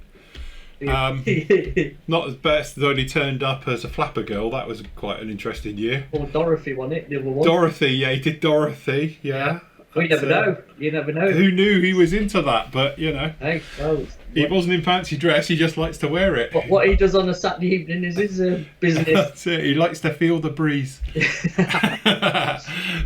Not as best as when he turned up as a flapper girl. That was quite an interesting year. Or Dorothy won it, the other one. Dorothy, he did Dorothy, Well, you never know. You never know. Who knew he was into that? But Hey, he wasn't in fancy dress. He just likes to wear it. What he does on a Saturday evening is his business. That's it. He likes to feel the breeze.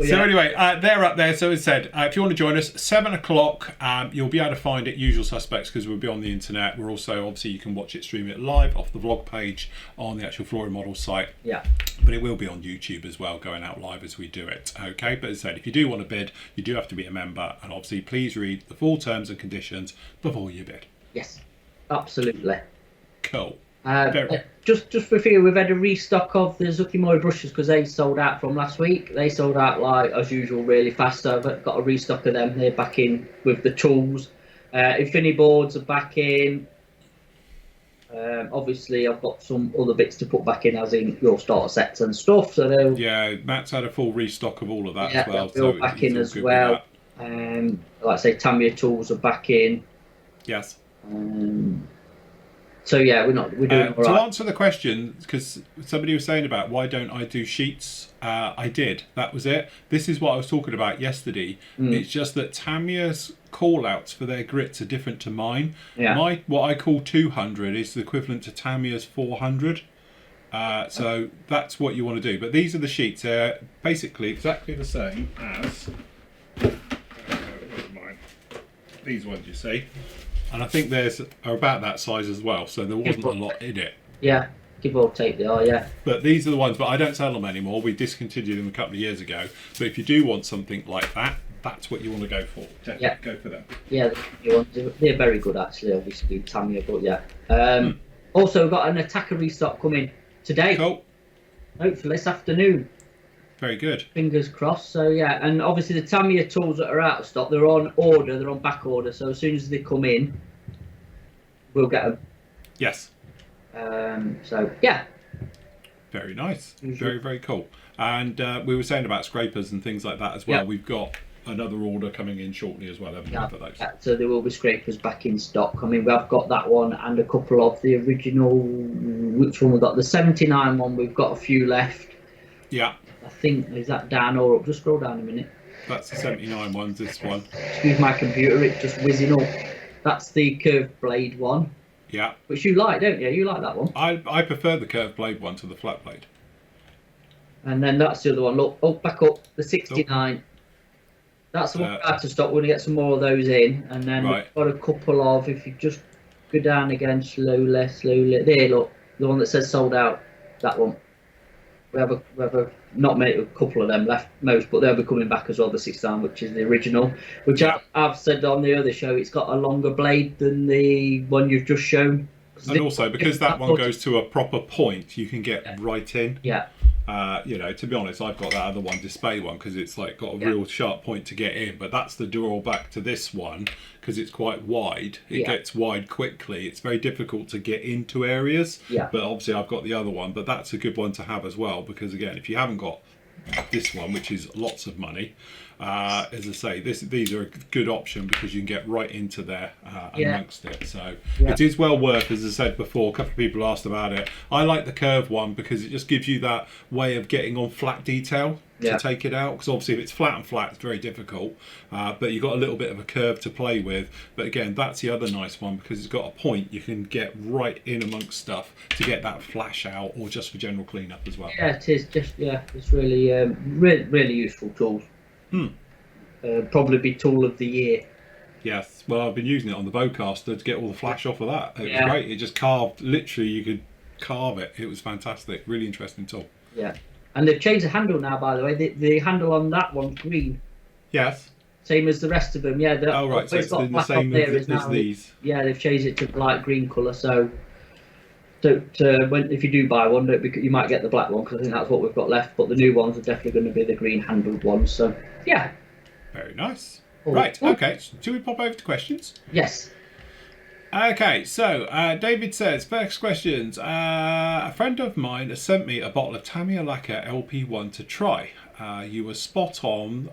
So anyway, they're up there. So as I said, if you want to join us, 7 o'clock, you'll be able to find it, usual suspects, because we'll be on the internet. We're also, obviously, you can watch it, stream it live off the vlog page on the actual Flooring Model site. Yeah. But it will be on YouTube as well, going out live as we do it. Okay, but as I said, if you do want to bid, you do have to be a member. And obviously, please read the full terms and conditions before you bid. Yes, absolutely. Cool. Just for fear, we've had a restock of the Zucchini brushes because they sold out from last week. They sold out like as usual really fast, so I've got a restock of them. They're back in with the tools. Infinity boards are back in. Obviously I've got some other bits to put back in, as in your starter sets and stuff. So yeah, Matt's had a full restock of all of that as well. They're all back in as well. Like I say, Tamiya tools are back in. Yes. So yeah, we're doing all right. To answer the question, because somebody was saying about why don't I do sheets, I did. That was it. This is what I was talking about yesterday. It's just that Tamiya's call outs for their grits are different to mine. Yeah. What I call 200 is the equivalent to Tamiya's 400. So that's what you want to do. But these are the sheets. They're basically exactly the same as these ones you see. And I think theirs are about that size as well, so there wasn't a lot in it. Yeah, give or take they are, yeah. But these are the ones, but I don't sell them anymore. We discontinued them a couple of years ago. But if you do want something like that, that's what you want to go for. Definitely go for them. Yeah, they're very good actually, obviously, Tamiya, but yeah. Also, we've got an attacker restock coming today. Cool. Hopefully this afternoon. Very good. Fingers crossed. So yeah, and obviously the Tamiya tools that are out of stock, they're on order, they're on back order. So as soon as they come in, we'll get them. Yes. So yeah. Very nice. Very, very cool. And we were saying about scrapers and things like that as well. Yep. We've got another order coming in shortly as well, haven't we, for those? Yeah, so there will be scrapers back in stock. I mean, we've got that one and a couple of the original. Which one we've got? The 79 one. We've got a few left. Yeah. I think, is that down or up? Just scroll down a minute. That's the 79 ones, this one. Excuse my computer, it's just whizzing up. That's the curved blade one. Yeah. Which you like, don't you? You like that one? I prefer the curved blade one to the flat blade. And then that's the other one. Look, back up, the 69. Oh. That's the one we had to stop. We're going to get some more of those in. And then we've got a couple of, if you just go down again slowly. There, look, the one that says sold out, that one. We have a not many, a couple of them left, most, but they'll be coming back as well. The 69, which is the original, which I've said on the other show, it's got a longer blade than the one you've just shown. And also because that one goes to a proper point, you can get right in. Yeah. You know, to be honest, I've got that other one, display one, because it's like got a real sharp point to get in. But that's the drawback to this one, because it's quite wide. It gets wide quickly. It's very difficult to get into areas. Yeah. But obviously, I've got the other one. But that's a good one to have as well, because again, if you haven't got this one, which is lots of money, as I say, these are a good option because you can get right into there amongst it. So it is well worth, as I said before, a couple of people asked about it. I like the curved one because it just gives you that way of getting on flat detail to take it out, because obviously if it's flat and flat, it's very difficult, but you've got a little bit of a curve to play with. But again, that's the other nice one, because it's got a point you can get right in amongst stuff to get that flash out, or just for general cleanup as well. Yeah, it is just it's really really useful tools. Probably be tool of the year. Yes, well, I've been using it on the Bowcaster to get all the flash off of that. It was great. It just carved, literally you could carve it. It was fantastic. Really interesting tool. Yeah. And they've changed the handle now, by the way. The handle on that one's green. Yes. Same as the rest of them, yeah. Oh, right, so it's the same as these. Yeah, they've changed it to light green colour, so if you do buy one, you might get the black one, because I think that's what we've got left, but the new ones are definitely going to be the green handled ones, so yeah. Very nice. Right, okay, should we pop over to questions? Yes. Okay, so David says, first questions. A friend of mine has sent me a bottle of Tamiya Lacquer LP1 to try. You were spot on.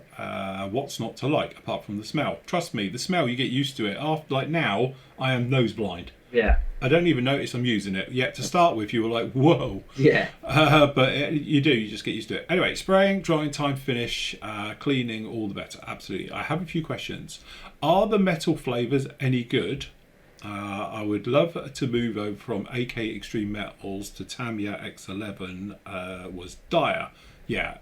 What's not to like, apart from the smell? Trust me, the smell, you get used to it. After, like now, I am nose blind. Yeah. I don't even notice I'm using it. Yet to start with, you were like, whoa. Yeah. But you just get used to it. Anyway, spraying, drying time, finish, cleaning, all the better. Absolutely. I have a few questions. Are the metal flavours any good? I would love to move over from AK Extreme Metals to Tamiya X11 was dire. Yeah,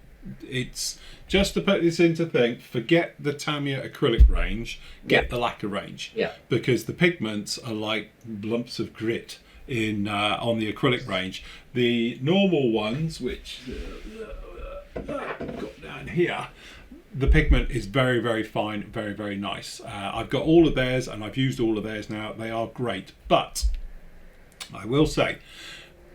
it's just to put this into thing. Forget the Tamiya acrylic range. Get the lacquer range. Yeah. Because the pigments are like lumps of grit in on the acrylic range. The normal ones, which got down here, the pigment is very, very fine, very, very nice. I've got all of theirs and I've used all of theirs now. They are great, but I will say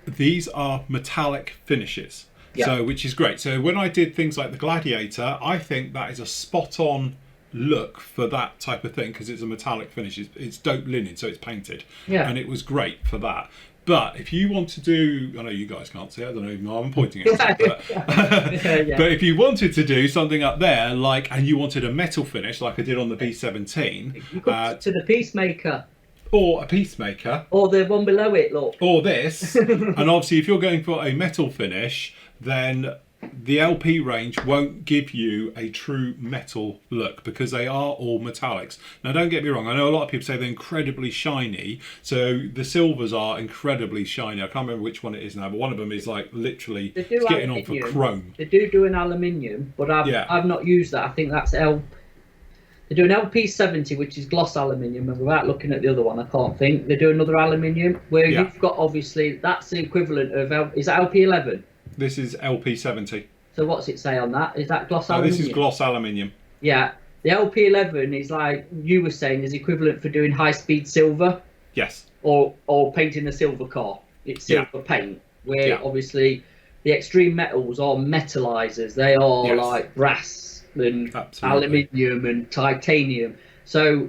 these are metallic finishes, so which is great. So when I did things like the Gladiator, I think that is a spot on look for that type of thing because it's a metallic finish. It's dope linen, so it's painted, and it was great for that. But if you want to do, I know you guys can't see, I don't even know I'm pointing at it, but if you wanted to do something up there, like, and you wanted a metal finish, like I did on the B17, you go to the Peacemaker. Or a Peacemaker. Or the one below it, look. Or this. And obviously, if you're going for a metal finish, then the LP range won't give you a true metal look because they are all metallics. Now, don't get me wrong. I know a lot of people say they're incredibly shiny. So the silvers are incredibly shiny. I can't remember which one it is now, but one of them is like literally getting on for chrome. They do an aluminium, but I've not used that. I think that's They do an LP70, which is gloss aluminium, and without looking at the other one, I can't think. They do another aluminium, where you've got, obviously, that's the equivalent of, is that LP11? This is LP70. So what's it say on that? Is that gloss aluminium? This is gloss aluminium. Yeah. The LP11 is, like you were saying, is equivalent for doing high-speed silver. Yes. Or painting a silver car. It's silver paint, where obviously the extreme metals are metallizers. They are like brass and aluminium and titanium. So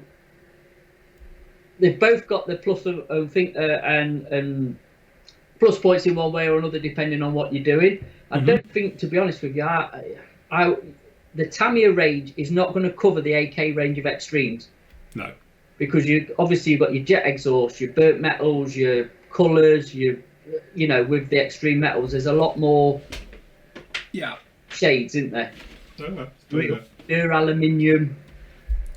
they've both got the plus and plus points in one way or another depending on what you're doing. I don't think, to be honest with you, the Tamiya range is not going to cover the AK range of extremes. No. Because you've got your jet exhaust, your burnt metals, your colours, with the extreme metals, there's a lot more shades, isn't there? Pure aluminium.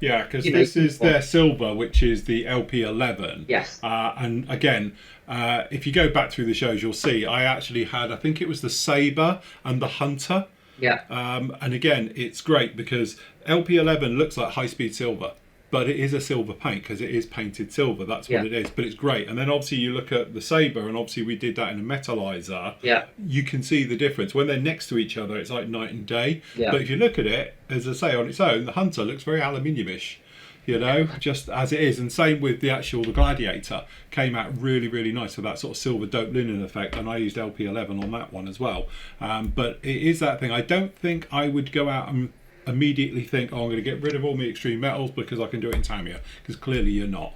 Yeah, because this is their silver, which is the LP11. Yes. And again, if you go back through the shows, you'll see I actually had, I think it was the Sabre and the Hunter. Yeah. And again, it's great because LP11 looks like high-speed silver, but it is a silver paint because it is painted silver. That's what it is. But it's great. And then obviously you look at the Sabre, and obviously we did that in a metallizer. Yeah. You can see the difference when they're next to each other. It's like night and day. Yeah. But if you look at it, as I say, on its own, the Hunter looks very aluminium-ish. Just as it is. And same with the Gladiator. Came out really, really nice with that sort of silver dope linen effect. And I used LP11 on that one as well. But it is that thing. I don't think I would go out and immediately think, I'm going to get rid of all my extreme metals because I can do it in Tamiya. Because clearly you're not.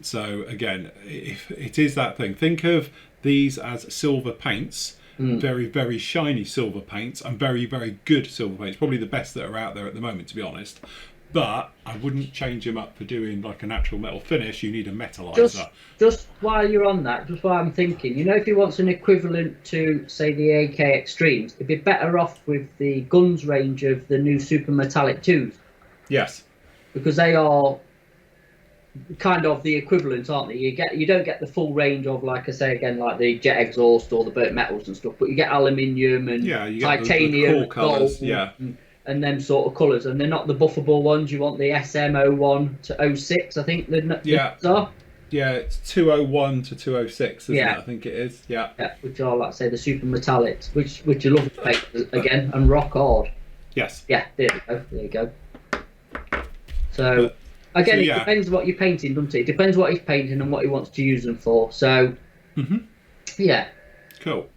So again, if it is that thing. Think of these as silver paints. Very, very shiny silver paints. And very, very good silver paints. Probably the best that are out there at the moment, to be honest. But I wouldn't change them up for doing like a natural metal finish. You need a metallizer. Just while you're on that, just while I'm thinking, if he wants an equivalent to, say, the AK Extremes, it'd be better off with the guns range of the new Super Metallic 2s. Yes. Because they are kind of the equivalent, aren't they? You don't get the full range of, like I say again, like the jet exhaust or the burnt metals and stuff, but you get aluminium and you titanium, get the core colours, and them sort of colours, and they're not the buffable ones. You want the SM01 to 06, I think. Are. Yeah, it's 201 to 206, isn't it? I think it is. Yeah, which are, like I say, the super metallics, which you love to paint again and rock hard. Yes. Yeah, there you go. So again, it depends what you're painting, doesn't it? It depends what he's painting and what he wants to use them for. So, yeah. Cool.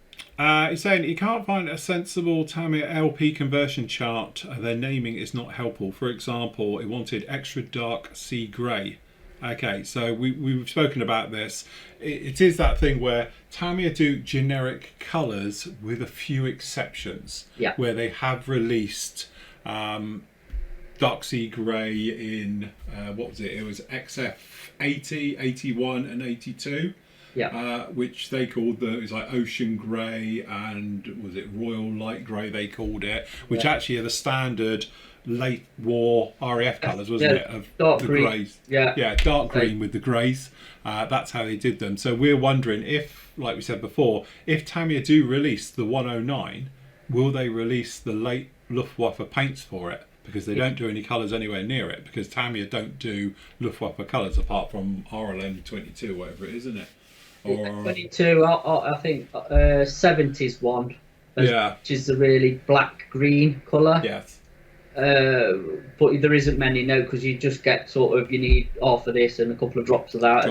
He's saying he can't find a sensible Tamiya LP conversion chart. Their naming is not helpful. For example, it wanted extra dark sea grey. Okay, so we've spoken about this. It is that thing where Tamiya do generic colours with a few exceptions. Yeah. Where they have released dark sea grey in, what was it? It was XF 80, 81 and 82. Yeah. Which they called it was like ocean grey and was it royal light grey they called it, which actually are the standard late war RAF colours, wasn't it? Of dark the green. Greys. Yeah, dark green with the greys. That's how they did them. So we're wondering if, like we said before, if Tamiya do release the 109, will they release the late Luftwaffe paints for it? Because they don't do any colours anywhere near it. Because Tamiya don't do Luftwaffe colours apart from RLM 22, whatever it is, isn't it? Or 22, I think 70s one, which is the really black green colour. Yes. But there isn't many, no, because you just get sort of, you need half of this and a couple of drops of that.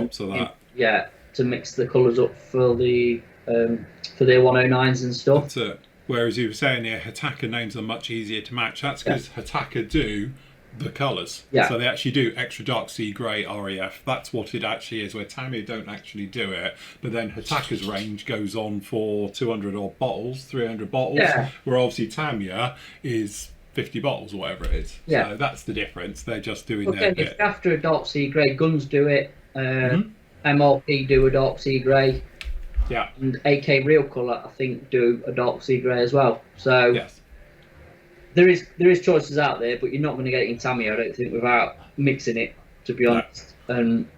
To mix the colours up for the 109s and stuff. That's it. Whereas you were saying, Hataka names are much easier to match. That's because Hataka do the colours. So they actually do extra dark sea grey REF. That's what it actually is, where Tamiya don't actually do it. But then Hataka's range goes on for 200 odd bottles, 300 bottles, where obviously Tamiya is 50 bottles or whatever it is. So that's the difference. They're just doing their bit. After a dark sea grey, Guns do it. MRP do a dark sea grey. Yeah. And AK Real Colour, I think, do a dark sea grey as well. So there is choices out there, but you're not going to get it in Tamiya, I don't think, without mixing it, to be honest. And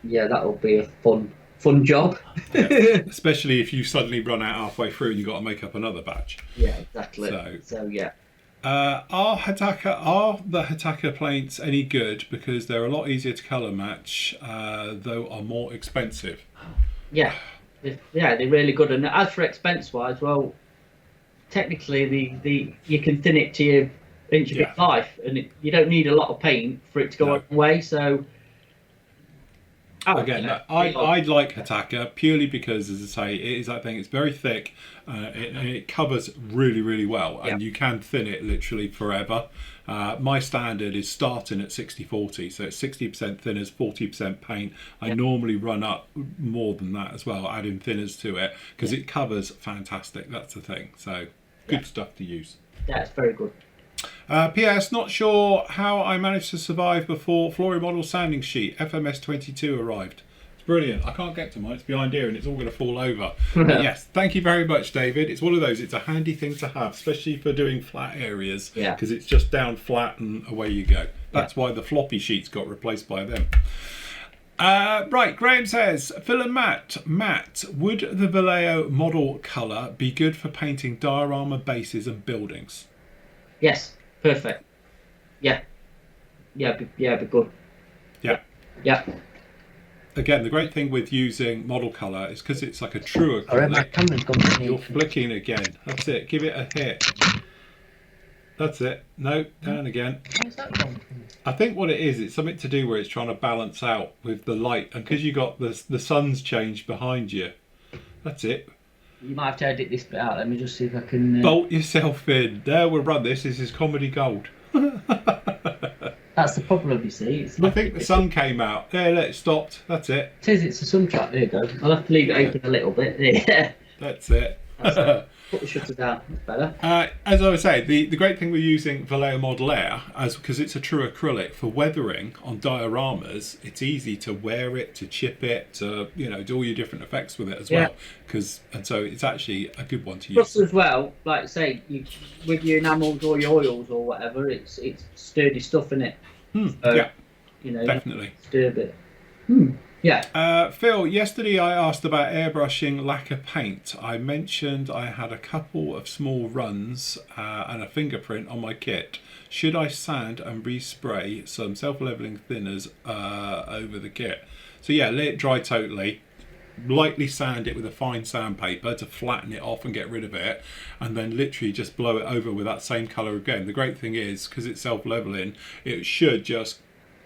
that'll be a fun job. Especially if you suddenly run out halfway through and you've got to make up another batch. Yeah, exactly. So are the Hataka paints any good? Because they're a lot easier to colour match, though are more expensive. Yeah, they're really good. And as for expense wise, well, technically you can thin it to your inch of life, and you don't need a lot of paint for it to go away. So again, I like Hataka purely because, as I say, it is. I think it's very thick, and it covers really, really well, and you can thin it literally forever. My standard is starting at 60-40, so it's 60% thinners, 40% paint. I normally run up more than that as well, adding thinners to it, because it covers fantastic. That's the thing. So good stuff to use. Yeah, it's very good. P.S. Not sure how I managed to survive before Flory Model sanding sheet FMS 22 arrived. It's brilliant. I can't get to mine. It's behind here and it's all going to fall over. But yes, thank you very much, David. It's one of those. It's a handy thing to have, especially for doing flat areas, because it's just down flat and away you go. That's why the floppy sheets got replaced by them. Right, Graham says, Phil and Matt, would the Vallejo model colour be good for painting diorama bases and buildings? Yes, perfect. Yeah, be good. Yeah. Again, the great thing with using model colour is because it's like a true acrylic. You're flicking again. That's it. Give it a hit. That's it. No, down again. Where's that gone? I think what it is, it's something to do where it's trying to balance out with the light, and because you got the sun's changed behind you. That's it. You might have to edit this bit out. Let me just see if I can... Bolt yourself in. There, we'll run this. This is comedy gold. That's the problem, you see. I think the sun came out. There, look, it stopped. That's it. It says it's a sun trap. There you go. I'll have to leave it open a little bit. Yeah. That's it. Put the shutter down. That's better. As I was saying, the great thing with using Vallejo Model Air, because it's a true acrylic, for weathering on dioramas, it's easy to wear it, to chip it, to do all your different effects with it as well. And so it's actually a good one to use. Plus, as well, like say, with your enamels or your oils or whatever, it's sturdy stuff in it. So, definitely disturb it. Phil, yesterday I asked about airbrushing lacquer paint. I mentioned I had a couple of small runs and a fingerprint on my kit. Should I sand and respray some self-leveling thinners over the kit? So let it dry totally. Lightly sand it with a fine sandpaper to flatten it off and get rid of it, and then literally just blow it over with that same colour again. The great thing is, because it's self-leveling, it should just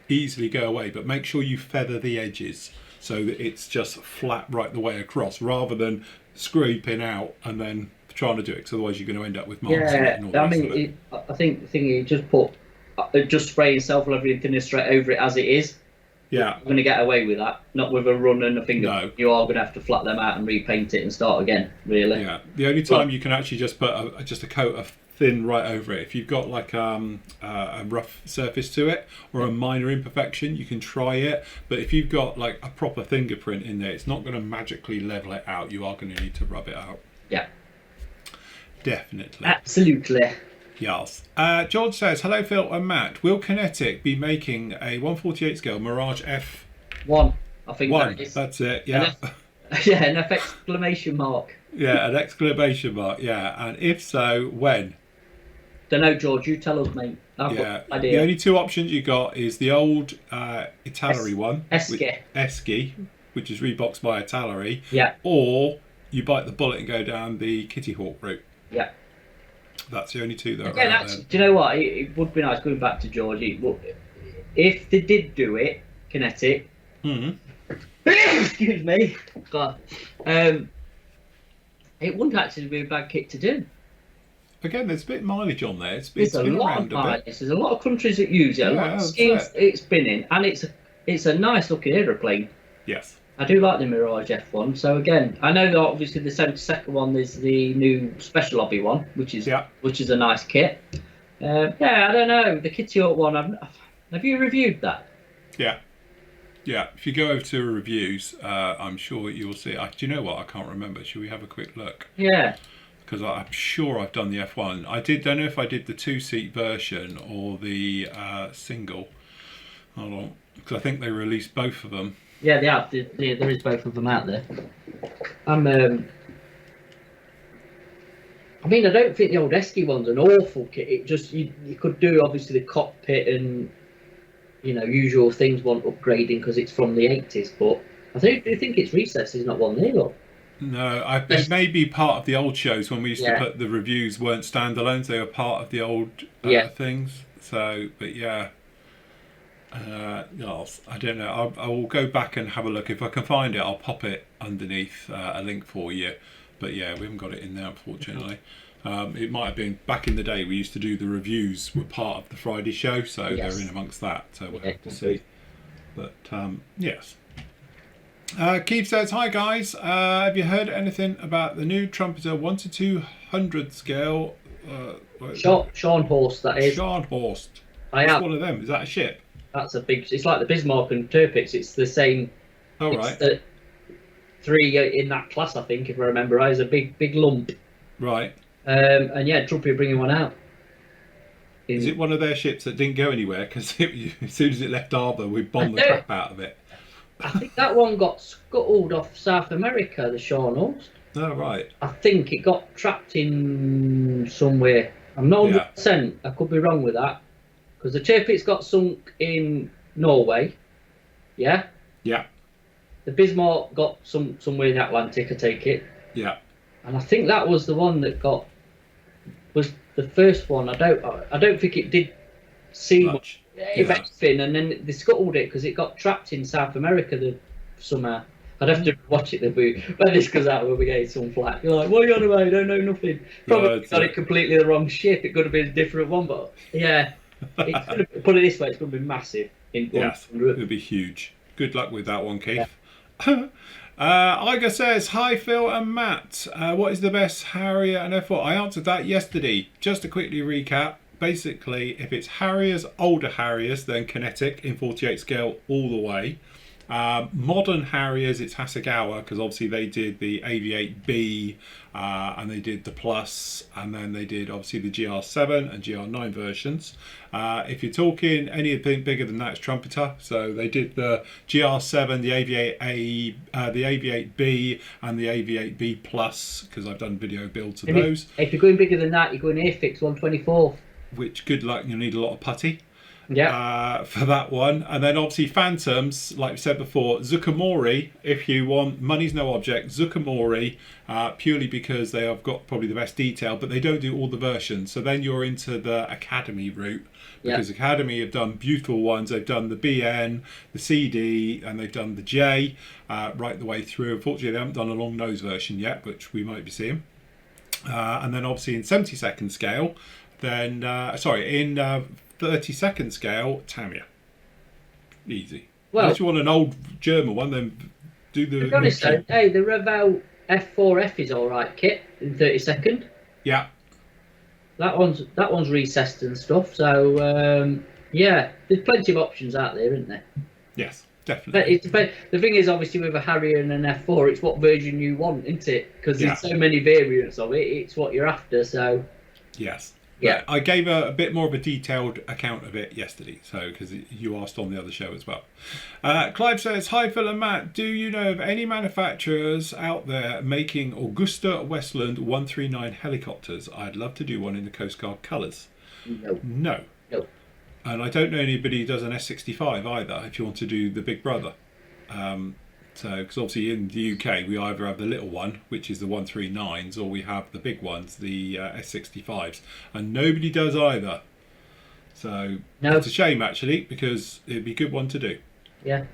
easily go away, but make sure you feather the edges so that it's just flat right the way across, rather than scraping out and then trying to do it, because otherwise you're going to end up with marks. I think the thing is, just spraying self-leveling thinner straight over it as it is. You're going to get away with that, not with a run and a finger. No. You are going to have to flat them out and repaint it and start again, really. Yeah, the only time you can actually just put just a coat of thin right over it, if you've got like a rough surface to it or a minor imperfection, you can try it. But if you've got like a proper fingerprint in there, it's not going to magically level it out. You are going to need to rub it out. Yeah, definitely, absolutely. Yes. George says, hello Phil and Matt, will Kinetic be making a 148 scale Mirage F1? I think that is. That's it. Yeah. An F exclamation mark. Yeah, an exclamation mark. Yeah, and if so, when? Don't know, George. You tell us, mate. I've got Yeah, no the idea. only two options you got is the old Italary one, Esky. Esky, which is reboxed by Italary, Yeah. or you bite the bullet and go down the Kitty Hawk route. Yeah. That's the only two that Again, are out actually, there. do you know what? It would be nice going back to George. If they did do it, kinetic. Mm-hmm. Excuse me. God. It wouldn't actually be a bad kit to do. Again, there's a bit of mileage on there. It's There's a been lot around of a mileage. bit. There's a lot of countries that use it. A lot Yeah, of that's schemes it. it's been in, and it's a nice looking aeroplane. Yes. I do like the Mirage F1. So again, I know that obviously the 72nd one is the new special lobby one, which is a nice kit. Yeah, I don't know the Kitty Hawk one. Have you reviewed that? Yeah. Yeah. If you go over to reviews, I'm sure you'll see. Do you know what? I can't remember. Should we have a quick look? Yeah. Because I'm sure I've done the F1. Don't know if I did the 2-seat version or the single. Hold on. Because I think they released both of them. Yeah, they have. There is both of them out there. I mean, I don't think the old Esky one's an awful kit. It just you could do obviously the cockpit and usual things want upgrading because it's from the 80s. But I think its recess is not one there. Look. No, it may be part of the old shows when we used to Yeah. put the reviews weren't standalones; they were part of the old things. So, but yeah, I don't know. I will go back and have a look. If I can find it, I'll pop it underneath a link for you. But yeah, we haven't got it in there, unfortunately. It might have been back in the day. We used to do the reviews were part of the Friday show, so they're in amongst that. So we'll have to see. But yes. Keith says, "Hi guys, have you heard anything about the new Trumpeter 1 to 200 scale?" Scharnhorst, that is. Scharnhorst. I have. One of them. Is that a ship? That's a big. It's like the Bismarck and Tirpitz. It's the same. Oh right. The 3 in that class, I think, if I remember right. It's a big lump. Right. And yeah, Trump are bringing one out. Is it one of their ships that didn't go anywhere? Because as soon as it left harbour, we bombed the crap out of it. I think that one got scuttled off South America, the Scharnhorst. Oh, right. I think it got trapped in somewhere. I'm not 100%. I could be wrong with that. Because the Tirpitz got sunk in Norway. Yeah? Yeah. The Bismarck got somewhere in the Atlantic, I take it. Yeah. And I think that was the one that was the first one. I don't think it did see much. If anything, and then they scuttled it because it got trapped in South America somehow. I'd have to watch it when this goes out, we'll be getting some flack. You're like, what are you on about? I don't know nothing. Probably got it completely the wrong ship. It could have been a different one, but yeah. Put it this way, it's going to be massive. Yes, it would be huge. Good luck with that one, Keith. Yeah. Iger says, "Hi Phil and Matt. What is the best Harrier and F4?" I answered that yesterday. Just to quickly recap. Basically, if it's Harriers, older Harriers, then Kinetic in 48 scale all the way. Modern Harriers, it's Hasegawa, because obviously they did the AV8B and they did the Plus, and then they did obviously the GR7 and GR9 versions. If you're talking anything bigger than that, it's Trumpeter. So they did the GR7, the AV8A, the AV8B, and the AV8B Plus, because I've done video builds of those. If you're going bigger than that, you're going Airfix 124. Which, good luck, you'll need a lot of putty. Yeah. For that one. And then obviously Phantoms, like we said before, Zucamori, if you want, money's no object, Zucamori, purely because they have got probably the best detail, but they don't do all the versions. So then you're into the Academy route, because Academy have done beautiful ones. They've done the BN, the CD, and they've done the J right the way through. Unfortunately, they haven't done a long nose version yet, which we might be seeing. And then obviously in 70-second scale, then, in 30-second scale, Tamiya. Easy. Well, unless you want an old German one, then do the... To be honest though, hey, the Revell F4F is alright kit in 30-second. Yeah. That one's recessed and stuff, so yeah, there's plenty of options out there, isn't there? Yes, definitely. The thing is, obviously, with a Harrier and an F4, it's what version you want, isn't it? Because there's so many variants of it, it's what you're after, so... Yes. Yeah. I gave a bit more of a detailed account of it yesterday, so because you asked on the other show as well. Clive says, "Hi Phil and Matt, do you know of any manufacturers out there making Augusta Westland 139 helicopters? I'd love to do one in the Coast Guard colours." No. And I don't know anybody who does an S65 either, if you want to do the Big Brother. Because obviously in the UK we either have the little one, which is the 139s, or we have the big ones, the S65s, and nobody does either. So it's a shame actually, because it'd be a good one to do. Yeah.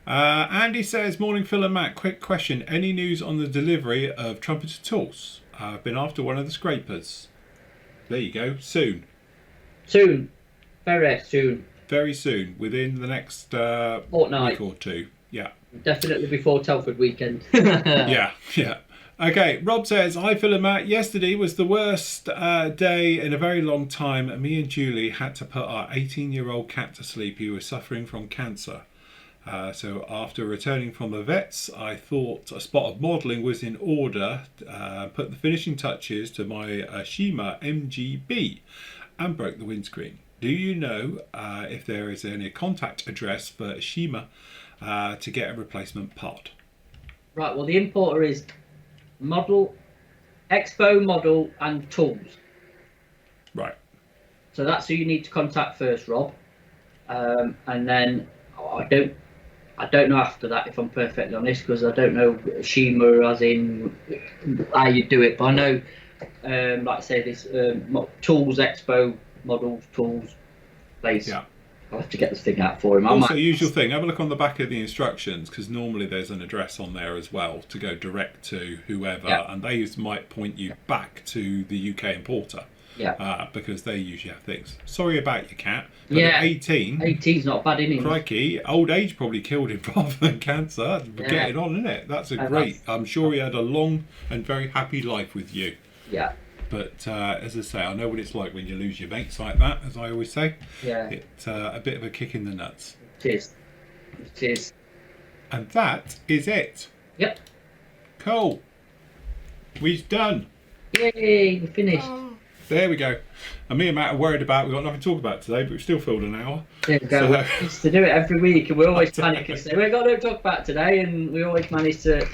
Andy says, "Morning Phil and Matt, quick question. Any news on the delivery of trumpeter tools? I've been after one of the scrapers." There you go. Soon. Very soon. Very soon, within the next fortnight week or two. Yeah. Definitely before Telford weekend. Yeah. Okay, Rob says, "Hi Phil and Matt, yesterday was the worst day in a very long time. Me and Julie had to put our 18-year-old cat to sleep. He was suffering from cancer. So after returning from the vets, I thought a spot of modelling was in order, put the finishing touches to my Shima MGB and broke the windscreen. Do you know if there is any contact address for Shima to get a replacement part?" Right, well the importer is Expo Model and Tools. Right. So that's who you need to contact first, Rob. And then I don't know after that, if I'm perfectly honest, because I don't know Shima as in how you do it. But I know, like I say, this Tools Expo Models Tools place. Yeah. I'll have to get this thing out for him. Also, usual thing, have a look on the back of the instructions, because normally there's an address on there as well to go direct to whoever, and they might point you back to the UK importer. Yeah. Because they usually have things. Sorry about your cat. But Yeah. 18. 18's not bad, innit? Crikey, old age probably killed him rather than cancer. Getting on, isn't it? That's a great. I'm sure he had a long and very happy life with you. Yeah. But as I say, I know what it's like when you lose your mates like that, as I always say. Yeah. It's a bit of a kick in the nuts. It is. And that is it. Yep. Cool. We've done. Yay, we finished. There we go. And me and Matt are worried about, we've got nothing to talk about today, but we've still filled an hour. There we go. We used to do it every week, and we always panic and say, we've got to talk about today, and we always manage to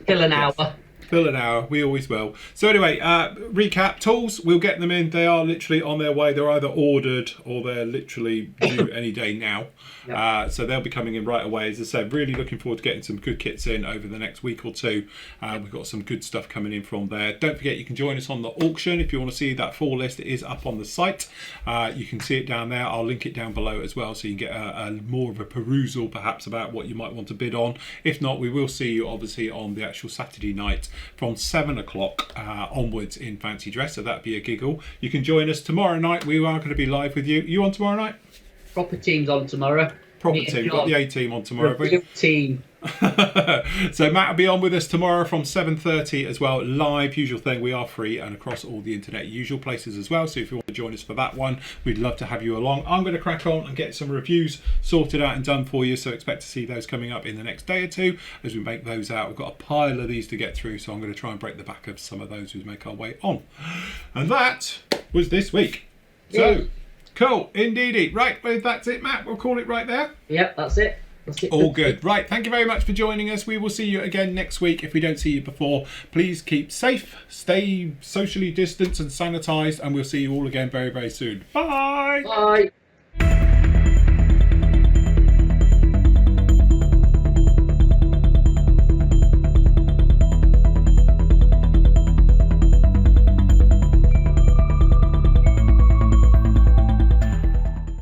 fill an hour. Fill an hour, we always will. So anyway, recap, tools, we'll get them in. They are literally on their way. They're either ordered or they're literally due any day now. Yep. So they'll be coming in right away. As I said, really looking forward to getting some good kits in over the next week or two. We've got some good stuff coming in from there. Don't forget, you can join us on the auction. If you want to see that full list, it is up on the site. You can see it down there. I'll link it down below as well, so you can get a more of a perusal perhaps about what you might want to bid on. If not, we will see you obviously on the actual Saturday night from 7 o'clock onwards in fancy dress, so that'd be a giggle. You can join us tomorrow night. We are going to be live with you. You on tomorrow night? Proper team's on tomorrow. Proper team. We've got the A team on tomorrow. Real team. So Matt will be on with us tomorrow from 7:30 as well, live. Usual thing, we are free and across all the internet usual places as well, so if you want to join us for that one, we'd love to have you along. I'm going to crack on and get some reviews sorted out and done for you, so expect to see those coming up in the next day or two as we make those out. We've got a pile of these to get through, so I'm going to try and break the back of some of those as we make our way on. And that was this week. So cool, indeedy. Right, well, that's it, Matt. We'll call it right there. Yep, that's it. All good. Right, thank you very much for joining us. We will see you again next week. If we don't see you before, please keep safe, stay socially distanced and sanitized, and we'll see you all again very, very soon. Bye. Bye.